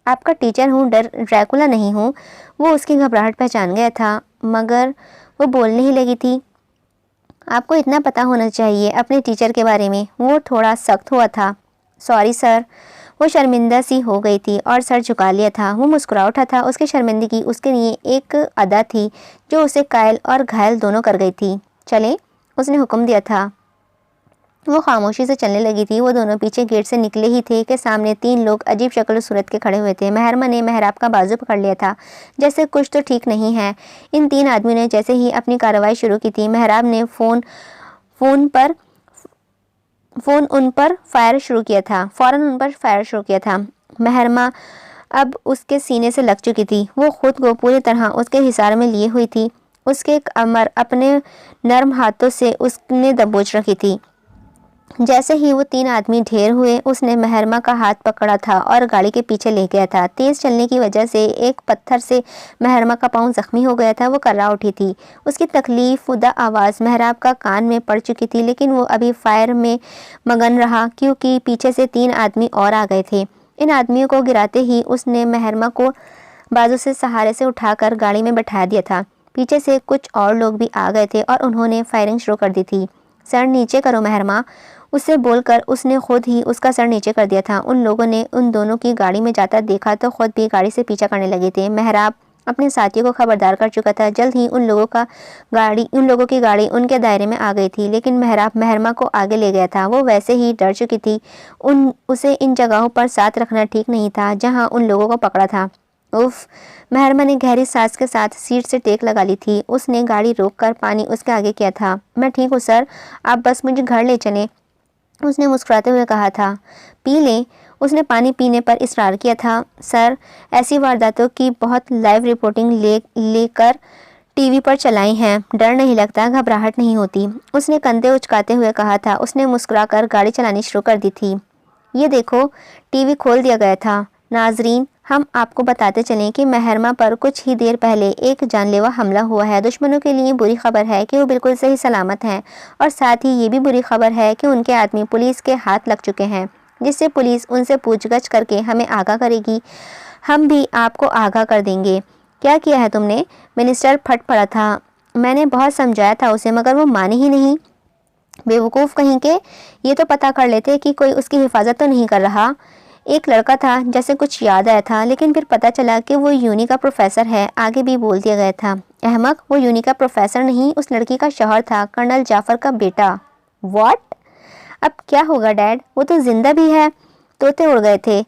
آپ کا ٹیچر ہوں، ڈریکولا نہیں ہوں۔ وہ اس کی گھبراہٹ پہچان گیا تھا مگر وہ بولنے ہی لگی تھی۔ آپ کو اتنا پتہ ہونا چاہیے اپنے ٹیچر کے بارے میں، وہ تھوڑا سخت ہوا تھا۔ Sorry sir. وہ شرمندہ سی ہو گئی تھی اور سر جھکا لیا تھا۔ وہ مسکرا اٹھا تھا۔ اس کی شرمندگی اس کے لیے ایک ادا تھی جو اسے قائل اور گھائل دونوں کر گئی تھی۔ چلیں، اس نے حکم دیا تھا۔ وہ خاموشی سے چلنے لگی تھی۔ وہ دونوں پیچھے گیٹ سے نکلے ہی تھے کہ سامنے 3 لوگ عجیب شکل و صورت کے کھڑے ہوئے تھے۔ محرمہ نے محراب کا بازو پکڑ لیا تھا، جیسے کچھ تو ٹھیک نہیں ہے۔ ان 3 آدمیوں نے جیسے ہی اپنی کارروائی شروع کی تھی، محراب نے فون ان پر فائر شروع کیا تھا۔ محرمہ اب اس کے سینے سے لگ چکی تھی۔ وہ خود کو پوری طرح اس کے حصار میں لیے ہوئی تھی۔ اس کے کمر اپنے نرم ہاتھوں سے اس نے دبوچ رکھی تھی۔ جیسے ہی وہ 3 آدمی ڈھیر ہوئے، اس نے محرمہ کا ہاتھ پکڑا تھا اور گاڑی کے پیچھے لے گیا تھا۔ تیز چلنے کی وجہ سے ایک پتھر سے محرمہ کا پاؤں زخمی ہو گیا تھا۔ وہ کرا اٹھی تھی۔ اس کی تکلیف زدہ آواز محراب کا کان میں پڑ چکی تھی، لیکن وہ ابھی فائر میں مگن رہا کیونکہ پیچھے سے 3 آدمی اور آ گئے تھے۔ ان آدمیوں کو گراتے ہی اس نے محرمہ کو بازو سے سہارے سے اٹھا کر گاڑی میں بٹھا دیا تھا۔ پیچھے سے کچھ اور لوگ بھی آ گئے تھے اور انہوں نے فائرنگ شروع کر دی تھی۔ سر نیچے کرو محرمہ، اس سے بول کر اس نے خود ہی اس کا سر نیچے کر دیا تھا۔ ان لوگوں نے ان دونوں کی گاڑی میں جاتا دیکھا تو خود بھی گاڑی سے پیچھا کرنے لگے تھے۔ محراب اپنے ساتھیوں کو خبردار کر چکا تھا۔ جلد ہی ان لوگوں کی گاڑی ان کے دائرے میں آ گئی تھی، لیکن محراب محرمہ کو آگے لے گیا تھا۔ وہ ویسے ہی ڈر چکی تھی۔ اسے ان جگہوں پر ساتھ رکھنا ٹھیک نہیں تھا جہاں ان لوگوں کو پکڑا تھا۔ اف، محرمہ نے گہری سانس کے ساتھ سیٹ سے ٹیک لگا لی تھی۔ اس نے گاڑی روک کر پانی اس کے آگے کیا تھا۔ میں ٹھیک ہوں سر، آپ بس مجھے گھر لے چلیں، اس نے مسکراتے ہوئے کہا تھا۔ پی لیں، اس نے پانی پینے پر اصرار کیا تھا۔ سر، ایسی وارداتوں کی بہت لائیو رپورٹنگ لے کر ٹی وی پر چلائی ہیں، ڈر نہیں لگتا، گھبراہٹ نہیں ہوتی، اس نے کندھے اچکاتے ہوئے کہا تھا۔ اس نے مسکرا کر گاڑی چلانی شروع کر دی تھی۔ یہ دیکھو، ٹی وی کھول دیا گیا تھا۔ ناظرین، ہم آپ کو بتاتے چلیں کہ محرمہ پر کچھ ہی دیر پہلے ایک جان لیوا حملہ ہوا ہے۔ دشمنوں کے لیے بری خبر ہے کہ وہ بالکل صحیح سلامت ہیں، اور ساتھ ہی یہ بھی بری خبر ہے کہ ان کے آدمی پولیس کے ہاتھ لگ چکے ہیں، جس سے پولیس ان سے پوچھ گچھ کر کے ہمیں آگاہ کرے گی۔ ہم بھی آپ کو آگاہ کر دیں گے۔ کیا کیا ہے تم نے؟ منسٹر پھٹ پڑا تھا۔ میں نے بہت سمجھایا تھا اسے، مگر وہ مانے ہی نہیں۔ بیوقوف کہیں کہ یہ تو پتہ کر لیتے کہ کوئی اس کی حفاظت تو نہیں کر رہا۔ ایک لڑکا تھا، جیسے کچھ یاد آیا تھا، لیکن پھر پتہ چلا کہ وہ یونی کا پروفیسر ہے۔ آگے بھی بول دیا گیا تھا۔ احمق، وہ یونی کا پروفیسر نہیں، اس لڑکی کا شوہر تھا، کرنل جعفر کا بیٹا۔ واٹ؟ اب کیا ہوگا ڈیڈ؟ وہ تو زندہ بھی ہے۔ طوطے اڑ گئے تھے۔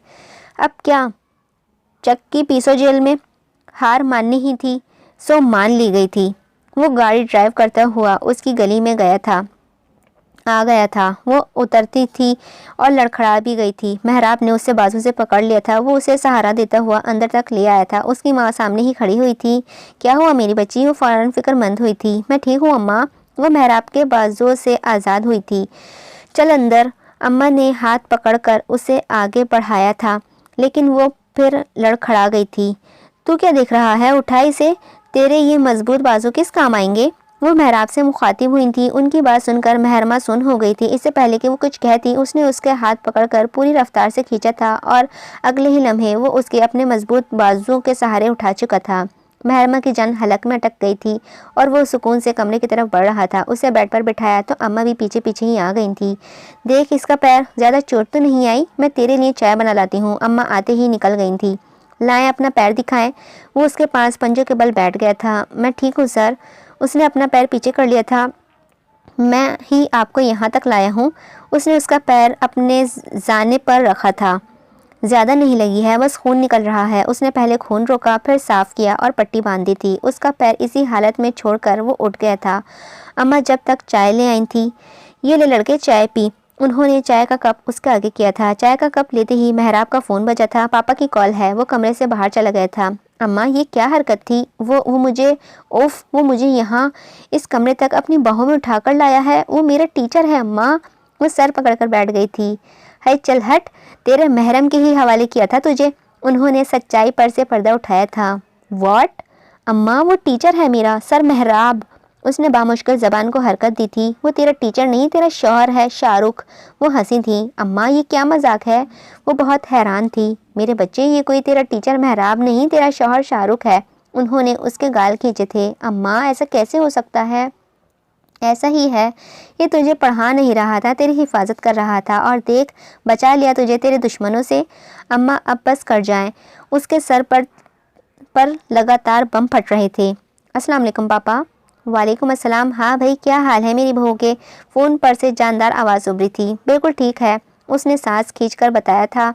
اب کیا چکی پیسو جیل میں؟ ہار ماننی ہی تھی، سو مان لی گئی تھی۔ وہ گاڑی ڈرائیو کرتا ہوا اس کی گلی میں آ گیا تھا۔ وہ اترتی تھی اور لڑکھڑا بھی گئی تھی۔ محراب نے اسے بازو سے پکڑ لیا تھا۔ وہ اسے سہارا دیتا ہوا اندر تک لے آیا تھا۔ اس کی ماں سامنے ہی کھڑی ہوئی تھی۔ کیا ہوا میری بچی؟ وہ فوراً فکر مند ہوئی تھی۔ میں ٹھیک ہوں اماں۔ وہ محراب کے بازو سے آزاد ہوئی تھی۔ چل اندر۔ اماں نے ہاتھ پکڑ کر اسے آگے بڑھایا تھا، لیکن وہ پھر لڑکھڑا گئی تھی۔ تو کیا دیکھ رہا ہے؟ اٹھا اسے، تیرے یہ مضبوط بازو کس کام آئیں گے؟ وہ محراب سے مخاطب ہوئی تھی۔ ان کی بات سن کر محرمہ سن ہو گئی تھی۔ اس سے پہلے کہ وہ کچھ کہتی، اس نے اس کے ہاتھ پکڑ کر پوری رفتار سے کھینچا تھا، اور اگلے ہی لمحے وہ اس کے اپنے مضبوط بازو کے سہارے اٹھا چکا تھا۔ محرمہ کی جان حلق میں اٹک گئی تھی، اور وہ سکون سے کمرے کی طرف بڑھ رہا تھا۔ اسے بیڈ پر بٹھایا تو اماں بھی پیچھے پیچھے ہی آ گئی تھی۔ دیکھ اس کا پیر، زیادہ چوٹ تو نہیں آئی؟ میں تیرے لیے چائے بنا لاتی ہوں۔ اماں آتے ہی نکل گئی تھی۔ لائیں اپنا پیر دکھائیں۔ وہ اس کے پاس پنجوں کے بل بیٹھ گیا تھا۔ میں ٹھیک ہوں سر۔ اس نے اپنا پیر پیچھے کر لیا تھا۔ میں ہی آپ کو یہاں تک لایا ہوں۔ اس نے اس کا پیر اپنے زانے پر رکھا تھا۔ زیادہ نہیں لگی ہے، بس خون نکل رہا ہے۔ اس نے پہلے خون روکا، پھر صاف کیا اور پٹی باندھی تھی۔ اس کا پیر اسی حالت میں چھوڑ کر وہ اٹھ گیا تھا۔ اماں جب تک چائے لے آئی تھی۔ یہ لے لڑکے چائے پی۔ انہوں نے چائے کا کپ اس کے آگے کیا تھا۔ چائے کا کپ لیتے ہی محراب کا فون بجا تھا۔ پاپا کی کال ہے۔ وہ کمرے سے باہر چلا گیا تھا۔ اماں یہ کیا حرکت تھی؟ وہ مجھے یہاں اس کمرے تک اپنی باہوں میں اٹھا کر لایا ہے۔ وہ میرا ٹیچر ہے اماں۔ وہ سر پکڑ کر بیٹھ گئی تھی۔ ہے چل ہٹ، تیرے محرم کے ہی حوالے کیا تھا تجھے۔ انہوں نے سچائی پر سے پردہ اٹھایا تھا۔ واٹ؟ اماں وہ ٹیچر ہے میرا، سر محراب۔ اس نے بامشکل زبان کو حرکت دی تھی۔ وہ تیرا ٹیچر نہیں، تیرا شوہر ہے، شاہ رخ۔ وہ ہنسی تھی۔ اماں یہ کیا مذاق ہے؟ وہ بہت حیران تھی۔ میرے بچے، یہ کوئی تیرا ٹیچر محراب نہیں، تیرا شوہر شاہ رخ ہے۔ انہوں نے اس کے گال کھینچے تھے۔ اماں ایسا کیسے ہو سکتا ہے؟ ایسا ہی ہے، یہ تجھے پڑھا نہیں رہا تھا، تیری حفاظت کر رہا تھا، اور دیکھ بچا لیا تجھے تیرے دشمنوں سے۔ اماں اب بس کر جائیں۔ اس کے سر پر لگاتار بم پھٹ رہے تھے۔ السلام علیکم پاپا۔ وعلیکم السلام۔ ہاں بھائی، کیا حال ہے میری بہو کے؟ فون پر سے جاندار آواز ابھری تھی۔ بالکل ٹھیک ہے، اس نے سانس کھینچ کر بتایا تھا۔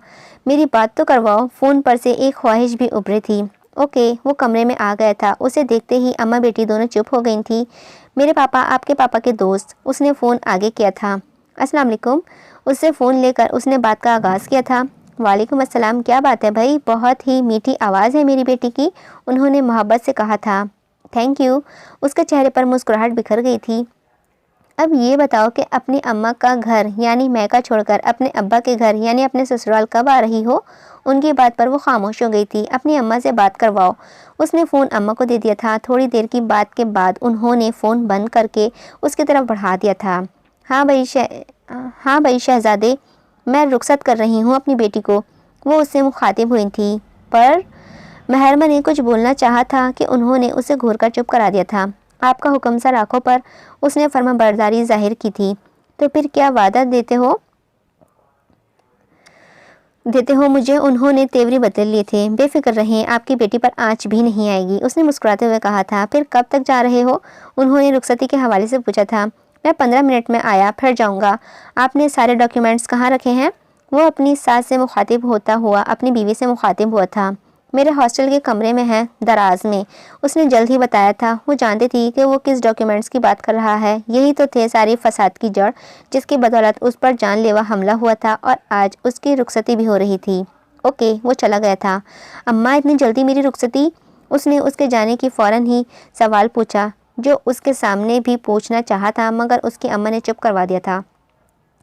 میری بات تو کرواؤ۔ فون پر سے ایک خواہش بھی ابھری تھی۔ اوکے۔ وہ کمرے میں آ گیا تھا۔ اسے دیکھتے ہی اماں بیٹی دونوں چپ ہو گئی تھی۔ میرے پاپا آپ کے پاپا کے دوست۔ اس نے فون آگے کیا تھا۔ السلام علیکم۔ اس سے فون لے کر اس نے بات کا آغاز کیا تھا۔ وعلیکم السلام۔ کیا بات ہے بھائی؟ بہت ہی میٹھی آواز ہے میری بیٹی کی، انہوں نے محبت سے کہا تھا۔ Thank you. اس کے چہرے پر مسکراہٹ بکھر گئی تھی۔ اب یہ بتاؤ کہ اپنی اماں کا گھر یعنی میکہ چھوڑ کر اپنے ابا کے گھر یعنی اپنے سسرال کب آ رہی ہو؟ ان کی بات پر وہ خاموش ہو گئی تھی۔ اپنی اماں سے بات کرواؤ۔ اس نے فون اماں کو دے دیا تھا۔ تھوڑی دیر کی بات کے بعد انہوں نے فون بند کر کے اس کی طرف بڑھا دیا تھا۔ ہاں بھائی شہزادے، میں رخصت کر رہی ہوں اپنی بیٹی کو۔ وہ اس سے مخاطب ہوئی تھی، پر محرمہ نے کچھ بولنا چاہا تھا کہ انہوں نے اسے گھور کر چپ کرا دیا تھا۔ آپ کا حکم سر آنکھوں پر، اس نے فرما برداری ظاہر کی تھی۔ تو پھر کیا وعدہ دیتے ہو مجھے؟ انہوں نے تیوری بدل لیے تھے۔ بے فکر رہیں، آپ کی بیٹی پر آنچ بھی نہیں آئے گی، اس نے مسکراتے ہوئے کہا تھا۔ پھر کب تک جا رہے ہو؟ انہوں نے رخصتی کے حوالے سے پوچھا تھا۔ میں 15 منٹ میں آیا پھر جاؤں گا۔ آپ نے سارے ڈاکیومنٹس کہاں رکھے ہیں؟ وہ اپنی ساس سے مخاطب ہوتا ہوا اپنی بیوی سے مخاطب ہوا تھا۔ میرے ہاسٹل کے کمرے میں ہیں، دراز میں۔ اس نے جلد ہی بتایا تھا۔ وہ جانتی تھی کہ وہ کس ڈاکیومنٹس کی بات کر رہا ہے۔ یہی تو تھے ساری فساد کی جڑ، جس کی بدولت اس پر جان لیوا حملہ ہوا تھا اور آج اس کی رخصتی بھی ہو رہی تھی۔ اوکے، وہ چلا گیا تھا۔ اماں، اتنی جلدی میری رخصتی؟ اس نے اس کے جانے کی فوراً ہی سوال پوچھا، جو اس کے سامنے بھی پوچھنا چاہا تھا مگر اس کی اماں نے چپ کروا دیا تھا۔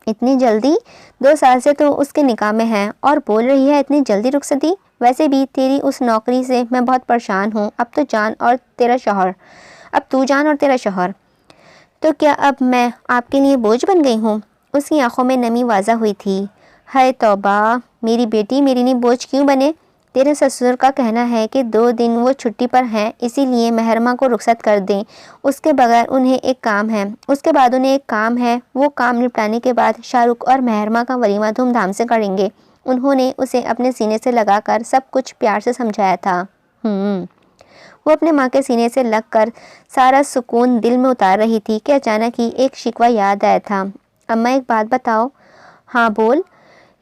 اتنی جلدی؟ 2 سال سے تو اس کے نکاح میں ہے اور بول رہی ہے اتنی جلدی رخصتی؟ ویسے بھی تیری اس نوکری سے میں بہت پریشان ہوں۔ اب تو جان اور تیرا شوہر۔ تو کیا اب میں آپ کے لیے بوجھ بن گئی ہوں؟ اس کی آنکھوں میں نمی واضح ہوئی تھی۔ ہائے توبہ، میری بیٹی، میرے لیے بوجھ کیوں بنے؟ تیرے سسر کا کہنا ہے کہ 2 دن وہ چھٹی پر ہیں، اسی لیے محرمہ کو رخصت کر دیں۔ اس کے بعد انہیں ایک کام ہے، وہ کام نپٹانے کے بعد شاہ رخ اور محرمہ کا ولیمہ دھوم دھام سے کریں گے۔ انہوں نے اسے اپنے سینے سے لگا کر سب کچھ پیار سے سمجھایا تھا۔ وہ اپنے ماں کے سینے سے لگ کر سارا سکون دل میں اتار رہی تھی کہ اچانک ہی ایک شکوہ یاد آیا تھا۔ اماں، ایک بات بتاؤ۔ ہاں بول۔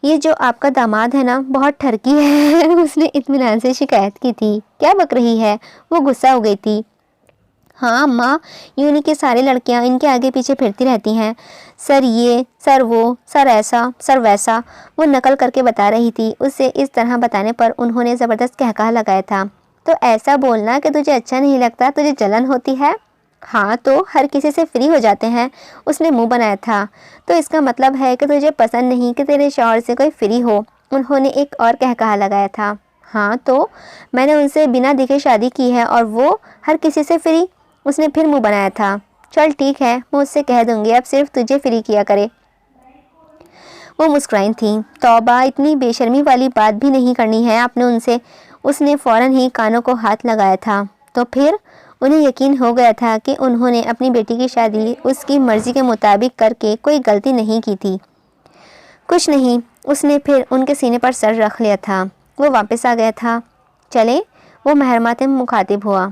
یہ جو آپ کا داماد ہے نا، بہت ٹھرکی ہے۔ اس نے اطمینان سے شکایت کی تھی۔ کیا بک رہی ہے؟ وہ غصہ ہو گئی تھی۔ ہاں اماں، یوں نہیں کہ ساری لڑکیاں ان کے آگے پیچھے پھرتی رہتی ہیں، سر یہ، سر وہ، سر ایسا، سر ویسا۔ وہ نقل کر کے بتا رہی تھی۔ اسے اس طرح بتانے پر انہوں نے زبردست قہقہہ لگایا تھا۔ تو ایسا بولنا کہ تجھے اچھا نہیں لگتا، تجھے جلن ہوتی ہے۔ ہاں تو ہر کسی سے فری ہو جاتے ہیں۔ اس نے منہ بنایا تھا۔ تو اس کا مطلب ہے کہ تجھے پسند نہیں کہ تیرے شوہر سے کوئی فری ہو۔ انہوں نے ایک اور قہقہہ لگایا تھا۔ ہاں تو میں نے ان سے بنا دیکھے شادی کی ہے اور وہ ہر کسی سے فری۔ اس نے پھر منہ بنایا تھا۔ چل ٹھیک ہے، میں اس سے کہہ دوں گی اب صرف تجھے فری کیا کرے۔ وہ مسکرائیں تھیں۔ توبہ، اتنی بے شرمی والی بات بھی نہیں کرنی ہے آپ نے ان سے۔ اس نے فوراً ہی کانوں کو ہاتھ لگایا تھا۔ تو پھر؟ انہیں یقین ہو گیا تھا کہ انہوں نے اپنی بیٹی کی شادی اس کی مرضی کے مطابق کر کے کوئی غلطی نہیں کی تھی۔ کچھ نہیں، اس نے پھر ان کے سینے پر سر رکھ لیا تھا۔ وہ واپس آ گیا تھا۔ چلیں، وہ محرمہ سے مخاطب ہوا۔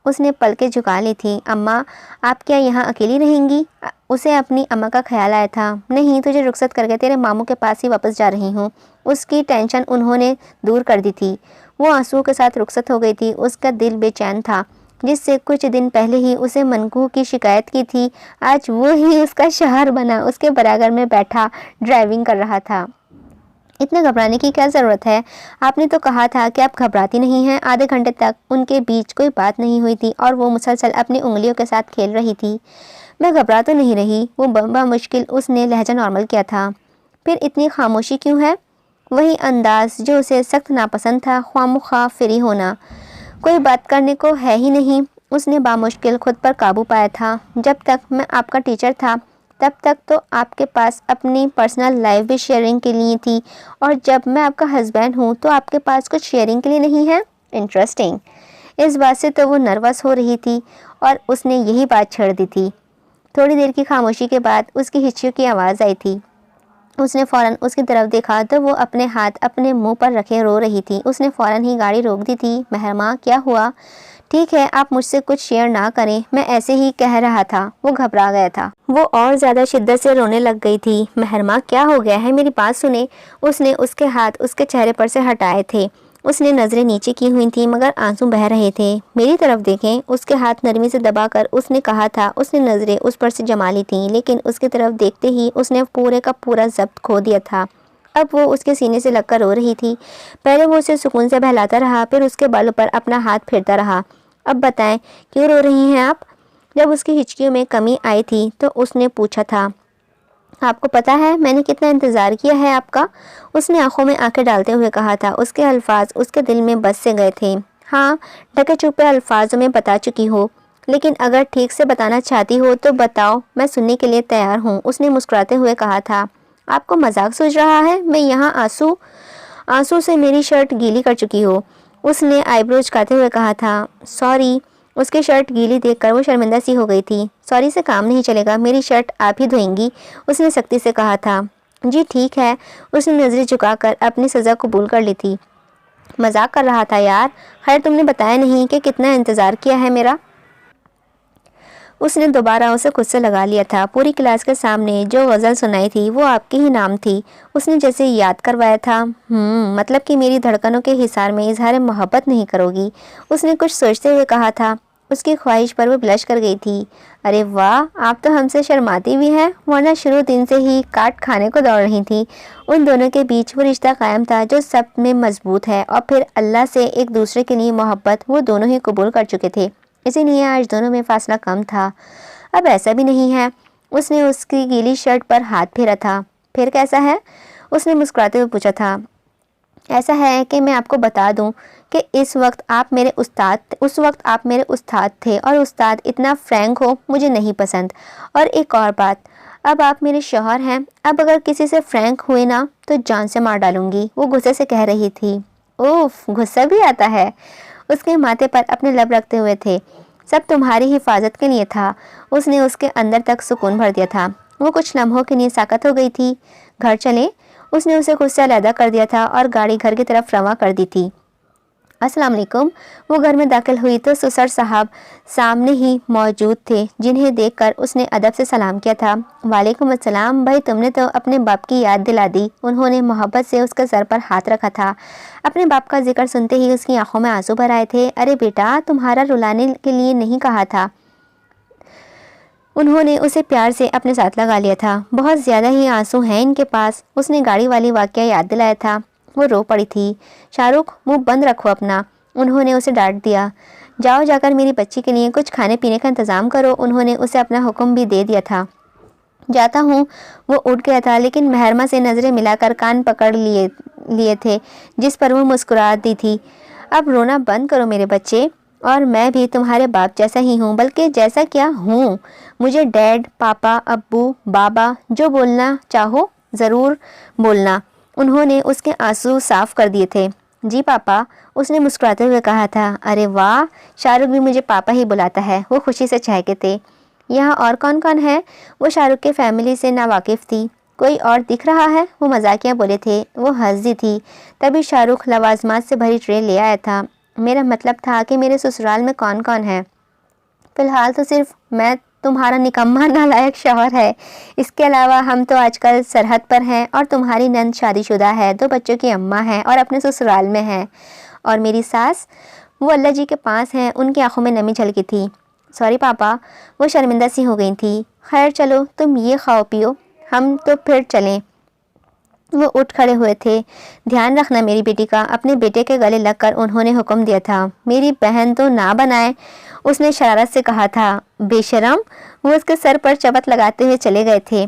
اس نے پلکیں جھکا لی تھی۔ اماں، آپ کیا یہاں اکیلی رہیں گی؟ اسے اپنی اماں کا خیال آیا تھا۔ نہیں، تجھے رخصت کر کے تیرے ماموں کے پاس ہی واپس جا رہی ہوں۔ اس کی ٹینشن انہوں نے دور کر دی تھی۔ وہ آنسوؤں کے ساتھ رخصت ہو گئی تھی۔ اس کا دل بے چین تھا۔ جس سے کچھ دن پہلے ہی اسے منقوہ کی شکایت کی تھی، آج وہ ہی اس کا شوہر بنا، اس کے برابر میں بیٹھا ڈرائیونگ کر رہا تھا۔ اتنے گھبرانے کی کیا ضرورت ہے؟ آپ نے تو کہا تھا کہ آپ گھبراتی نہیں ہیں۔ آدھے گھنٹے تک ان کے بیچ کوئی بات نہیں ہوئی تھی اور وہ مسلسل اپنی انگلیوں کے ساتھ کھیل رہی تھی۔ میں گھبرا تو نہیں رہی، وہ بمشکل اس نے لہجہ نارمل کیا تھا۔ پھر اتنی خاموشی کیوں ہے؟ وہی انداز جو اسے سخت ناپسند تھا، خواہ مخواہ فری ہونا۔ کوئی بات کرنے کو ہے ہی نہیں۔ اس نے بامشکل خود پر قابو پایا تھا۔ جب تک میں آپ کا ٹیچر تھا تب تک تو آپ کے پاس اپنی پرسنل لائف بھی شیئرنگ کے لیے تھی، اور جب میں آپ کا ہسبینڈ ہوں تو آپ کے پاس کچھ شیئرنگ کے لیے نہیں ہے۔ انٹرسٹنگ۔ اس بات سے تو وہ نروس ہو رہی تھی اور اس نے یہی بات چھڑ دی تھی۔ تھوڑی دیر کی خاموشی کے بعد اس کی ہچکیوں کی آواز آئی تھی۔ اس نے فوراً اس کی طرف دیکھا تو وہ اپنے ہاتھ اپنے منہ پر رکھے رو رہی تھی۔ اس نے فوراً ہی گاڑی روک دی تھی۔ محرمہ، کیا ہوا؟ ٹھیک ہے، آپ مجھ سے کچھ شیئر نہ کریں، میں ایسے ہی کہہ رہا تھا۔ وہ گھبرا گیا تھا۔ وہ اور زیادہ شدت سے رونے لگ گئی تھی۔ محرمہ، کیا ہو گیا ہے؟ میری بات سنیں۔ اس نے اس کے ہاتھ اس کے چہرے پر سے ہٹائے تھے۔ اس نے نظریں نیچے کی ہوئی تھیں مگر آنسو بہہ رہے تھے۔ میری طرف دیکھیں۔ اس کے ہاتھ نرمی سے دبا کر اس نے کہا تھا۔ اس نے نظریں اس پر سے جما لی تھیں لیکن اس کی طرف دیکھتے ہی اس نے پورے کا پورا ضبط کھو دیا تھا۔ اب وہ اس کے سینے سے لگ کر رو رہی تھی۔ پہلے وہ اسے سکون سے بہلاتا رہا، پھر اس کے بالوں پر اپنا ہاتھ پھیرتا رہا۔ اب بتائیں، کیوں رو رہی ہیں آپ؟ جب اس کی ہچکیوں میں کمی آئی تھی تو اس نے پوچھا تھا، آپ کو پتا ہے میں نے کتنا انتظار کیا ہے آپ کا؟ اس نے آنکھوں میں آنکھیں ڈالتے ہوئے کہا تھا۔ اس کے الفاظ اس کے دل میں بس سے گئے تھے۔ ہاں، ڈھکے چھپے الفاظوں میں بتا چکی ہو، لیکن اگر ٹھیک سے بتانا چاہتی ہو تو بتاؤ، میں سننے کے لیے تیار ہوں۔ اس نے مسکراتے ہوئے کہا تھا۔ آپ کو مذاق سوچ رہا ہے؟ میں یہاں آنسو سے میری شرٹ گیلی کر چکی ہو۔ اس نے آئی برو اچکاتے ہوئے کہا تھا۔ سوری۔ اس کی شرٹ گیلی دیکھ کر وہ شرمندہ سی ہو گئی تھی۔ سوری سے کام نہیں چلے گا، میری شرٹ آپ ہی دھوئیں گی، اس نے سختی سے کہا تھا۔ جی ٹھیک ہے۔ اس نے نظریں جھکا کر اپنی سزا قبول کر لی تھی۔ مذاق کر رہا تھا یار۔ خیر، تم نے بتایا نہیں کہ کتنا انتظار کیا ہے میرا۔ اس نے دوبارہ اسے خود سے لگا لیا تھا۔ پوری کلاس کے سامنے جو غزل سنائی تھی وہ آپ کے ہی نام تھی۔ اس نے جیسے یاد کروایا تھا۔ مطلب کہ میری دھڑکنوں کے حصار میں اظہار محبت نہیں کرو گی، اس نے کچھ سوچتے ہوئے کہا تھا۔ اس کی خواہش پر وہ بلش کر گئی تھی۔ ارے واہ، آپ تو ہم سے شرماتی بھی ہیں، ورنہ شروع دن سے ہی کاٹ کھانے کو دوڑ رہی تھی۔ ان دونوں کے بیچ وہ رشتہ قائم تھا جو سب میں مضبوط ہے، اور پھر اللہ سے ایک دوسرے کے لیے محبت وہ دونوں ہی قبول کر چکے تھے، اسی لیے آج دونوں میں فاصلہ کم تھا۔ اب ایسا بھی نہیں ہے۔ اس نے اس کی گیلی شرٹ پر ہاتھ پھیرا تھا۔ پھر کیسا ہے؟ اس نے مسکراتے ہوئے پوچھا تھا۔ ایسا ہے کہ میں آپ کو بتا دوں کہ اس وقت آپ میرے استاد تھے، اور استاد اتنا فرینک ہو مجھے نہیں پسند۔ اور ایک اور بات، اب آپ میرے شوہر ہیں، اب اگر کسی سے فرینک ہوئے نا تو جان سے مار ڈالوں گی، وہ غصے سے کہہ رہی تھی۔ اوف، غصہ بھی آتا ہے؟ اس کے ماتھے پر اپنے لب رکھتے ہوئے تھے۔ سب تمہاری حفاظت کے لیے تھا۔ اس نے اس کے اندر تک سکون بھر دیا تھا۔ وہ کچھ لمحوں کے لیے ساکت ہو گئی تھی۔ گھر چلیں؟ اس نے اسے خود سے علیحدہ کر دیا تھا اور گاڑی گھر کی طرف رواں کر دی تھی۔ السلام علیکم۔ وہ گھر میں داخل ہوئی تو سسر صاحب سامنے ہی موجود تھے، جنہیں دیکھ کر اس نے ادب سے سلام کیا تھا۔ وعلیکم السلام بھائی، تم نے تو اپنے باپ کی یاد دلا دی۔ انہوں نے محبت سے اس کے سر پر ہاتھ رکھا تھا۔ اپنے باپ کا ذکر سنتے ہی اس کی آنکھوں میں آنسو بھر آئے تھے۔ ارے بیٹا، تمہارا رلانے کے لیے نہیں کہا تھا۔ انہوں نے اسے پیار سے اپنے ساتھ لگا لیا تھا۔ بہت زیادہ ہی آنسو ہیں ان کے پاس۔ اس نے گاڑی والی واقعہ یاد دلایا تھا۔ وہ رو پڑی تھی۔ شاہ رخ، منہ بند رکھو اپنا، انہوں نے اسے ڈانٹ دیا۔ جاؤ، جا کر میری بچی کے لیے کچھ کھانے پینے کا انتظام کرو، انہوں نے اسے اپنا حکم بھی دے دیا تھا۔ جاتا ہوں۔ وہ اٹھ گیا تھا، لیکن محرمہ سے نظریں ملا کر کان پکڑ لیے تھے، جس پر وہ مسکرا دی تھی۔ اب رونا بند کرو میرے بچے، اور میں بھی تمہارے باپ جیسا ہی ہوں، بلکہ جیسا کیا ہوں، مجھے ڈیڈ، پاپا، ابو، بابا جو بولنا چاہو ضرور بولنا۔ انہوں نے اس کے آنسو صاف کر دیے تھے۔ جی پاپا، اس نے مسکراتے ہوئے کہا تھا۔ ارے واہ، شاہ رخ بھی مجھے پاپا ہی بلاتا ہے، وہ خوشی سے چہکے تھے۔ یہاں اور کون کون ہے؟ وہ شاہ رخ کے فیملی سے ناواقف تھی۔ کوئی اور دکھ رہا ہے؟ وہ مذاقیہ بولے تھے۔ وہ ہنس دی تھی۔ تبھی شاہ رخ لوازمات سے بھری ٹرے لے آیا تھا۔ میرا مطلب تھا کہ میرے سسرال میں کون کون ہے؟ فی الحال تو صرف میں، تمہارا نکما نالائق شوہر ہے، اس کے علاوہ ہم تو آج کل سرحد پر ہیں، اور تمہاری نند شادی شدہ ہے، 2 بچوں کی اماں ہیں اور اپنے سسرال میں ہیں۔ اور میری ساس، وہ اللہ جی کے پاس ہیں۔ ان کی آنکھوں میں نمی جھلکی تھی۔ سوری پاپا، وہ شرمندہ سی ہو گئی تھی۔ خیر چلو، تم یہ کھاؤ پیو، ہم تو پھر چلیں۔ وہ اٹھ کھڑے ہوئے تھے۔ دھیان رکھنا میری بیٹی کا، اپنے بیٹے کے گلے لگ کر انہوں نے حکم دیا تھا۔ میری بہن تو نہ بنائے، اس نے شرارت سے کہا تھا۔ بے شرم، وہ اس کے سر پر چبٹ لگاتے ہوئے چلے گئے تھے۔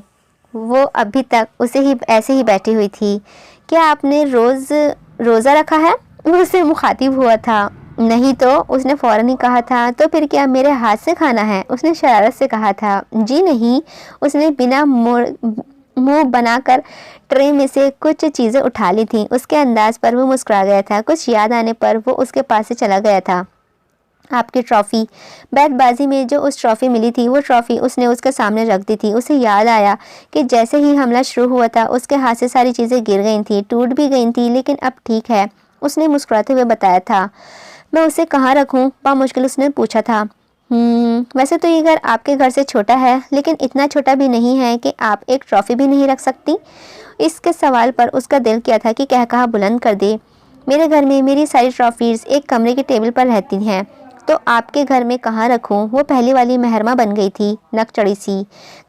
وہ ابھی تک ایسے ہی بیٹھی ہوئی تھی۔ کیا آپ نے روزہ رکھا ہے؟ وہ اس سے مخاطب ہوا تھا۔ نہیں تو، اس نے فوراً ہی کہا تھا۔ تو پھر کیا میرے ہاتھ سے کھانا ہے؟ اس نے شرارت سے کہا تھا۔ جی نہیں، اس نے بنا منہ بنا کر ٹرے میں سے کچھ چیزیں اٹھا لی تھیں۔ اس کے انداز پر وہ مسکرا گیا تھا۔ کچھ یاد آنے پر وہ اس کے پاس سے چلا گیا تھا۔ آپ کی ٹرافی، بیٹ بازی میں جو اس ٹرافی ملی تھی، وہ ٹرافی اس نے اس کے سامنے رکھ دی تھی۔ اسے یاد آیا کہ جیسے ہی حملہ شروع ہوا تھا اس کے ہاتھ سے ساری چیزیں گر گئی تھیں، ٹوٹ بھی گئی تھیں، لیکن اب ٹھیک ہے، اس نے مسکراتے ہوئے بتایا تھا۔ میں اسے کہاں رکھوں؟ بامشکل اس نے پوچھا تھا۔ ویسے تو یہ گھر آپ کے گھر سے چھوٹا ہے، لیکن اتنا چھوٹا بھی نہیں ہے کہ آپ ایک ٹرافی بھی نہیں رکھ سکتی۔ اس کے سوال پر اس کا دل کیا تھا کہ کہا بلند کر دے۔ میرے گھر میں میری ساری ٹرافیز ایک کمرے کی ٹیبل پر رہتی ہیں، تو آپ کے گھر میں کہاں رکھوں؟ وہ پہلی والی محرمہ بن گئی تھی، نک چڑی سی۔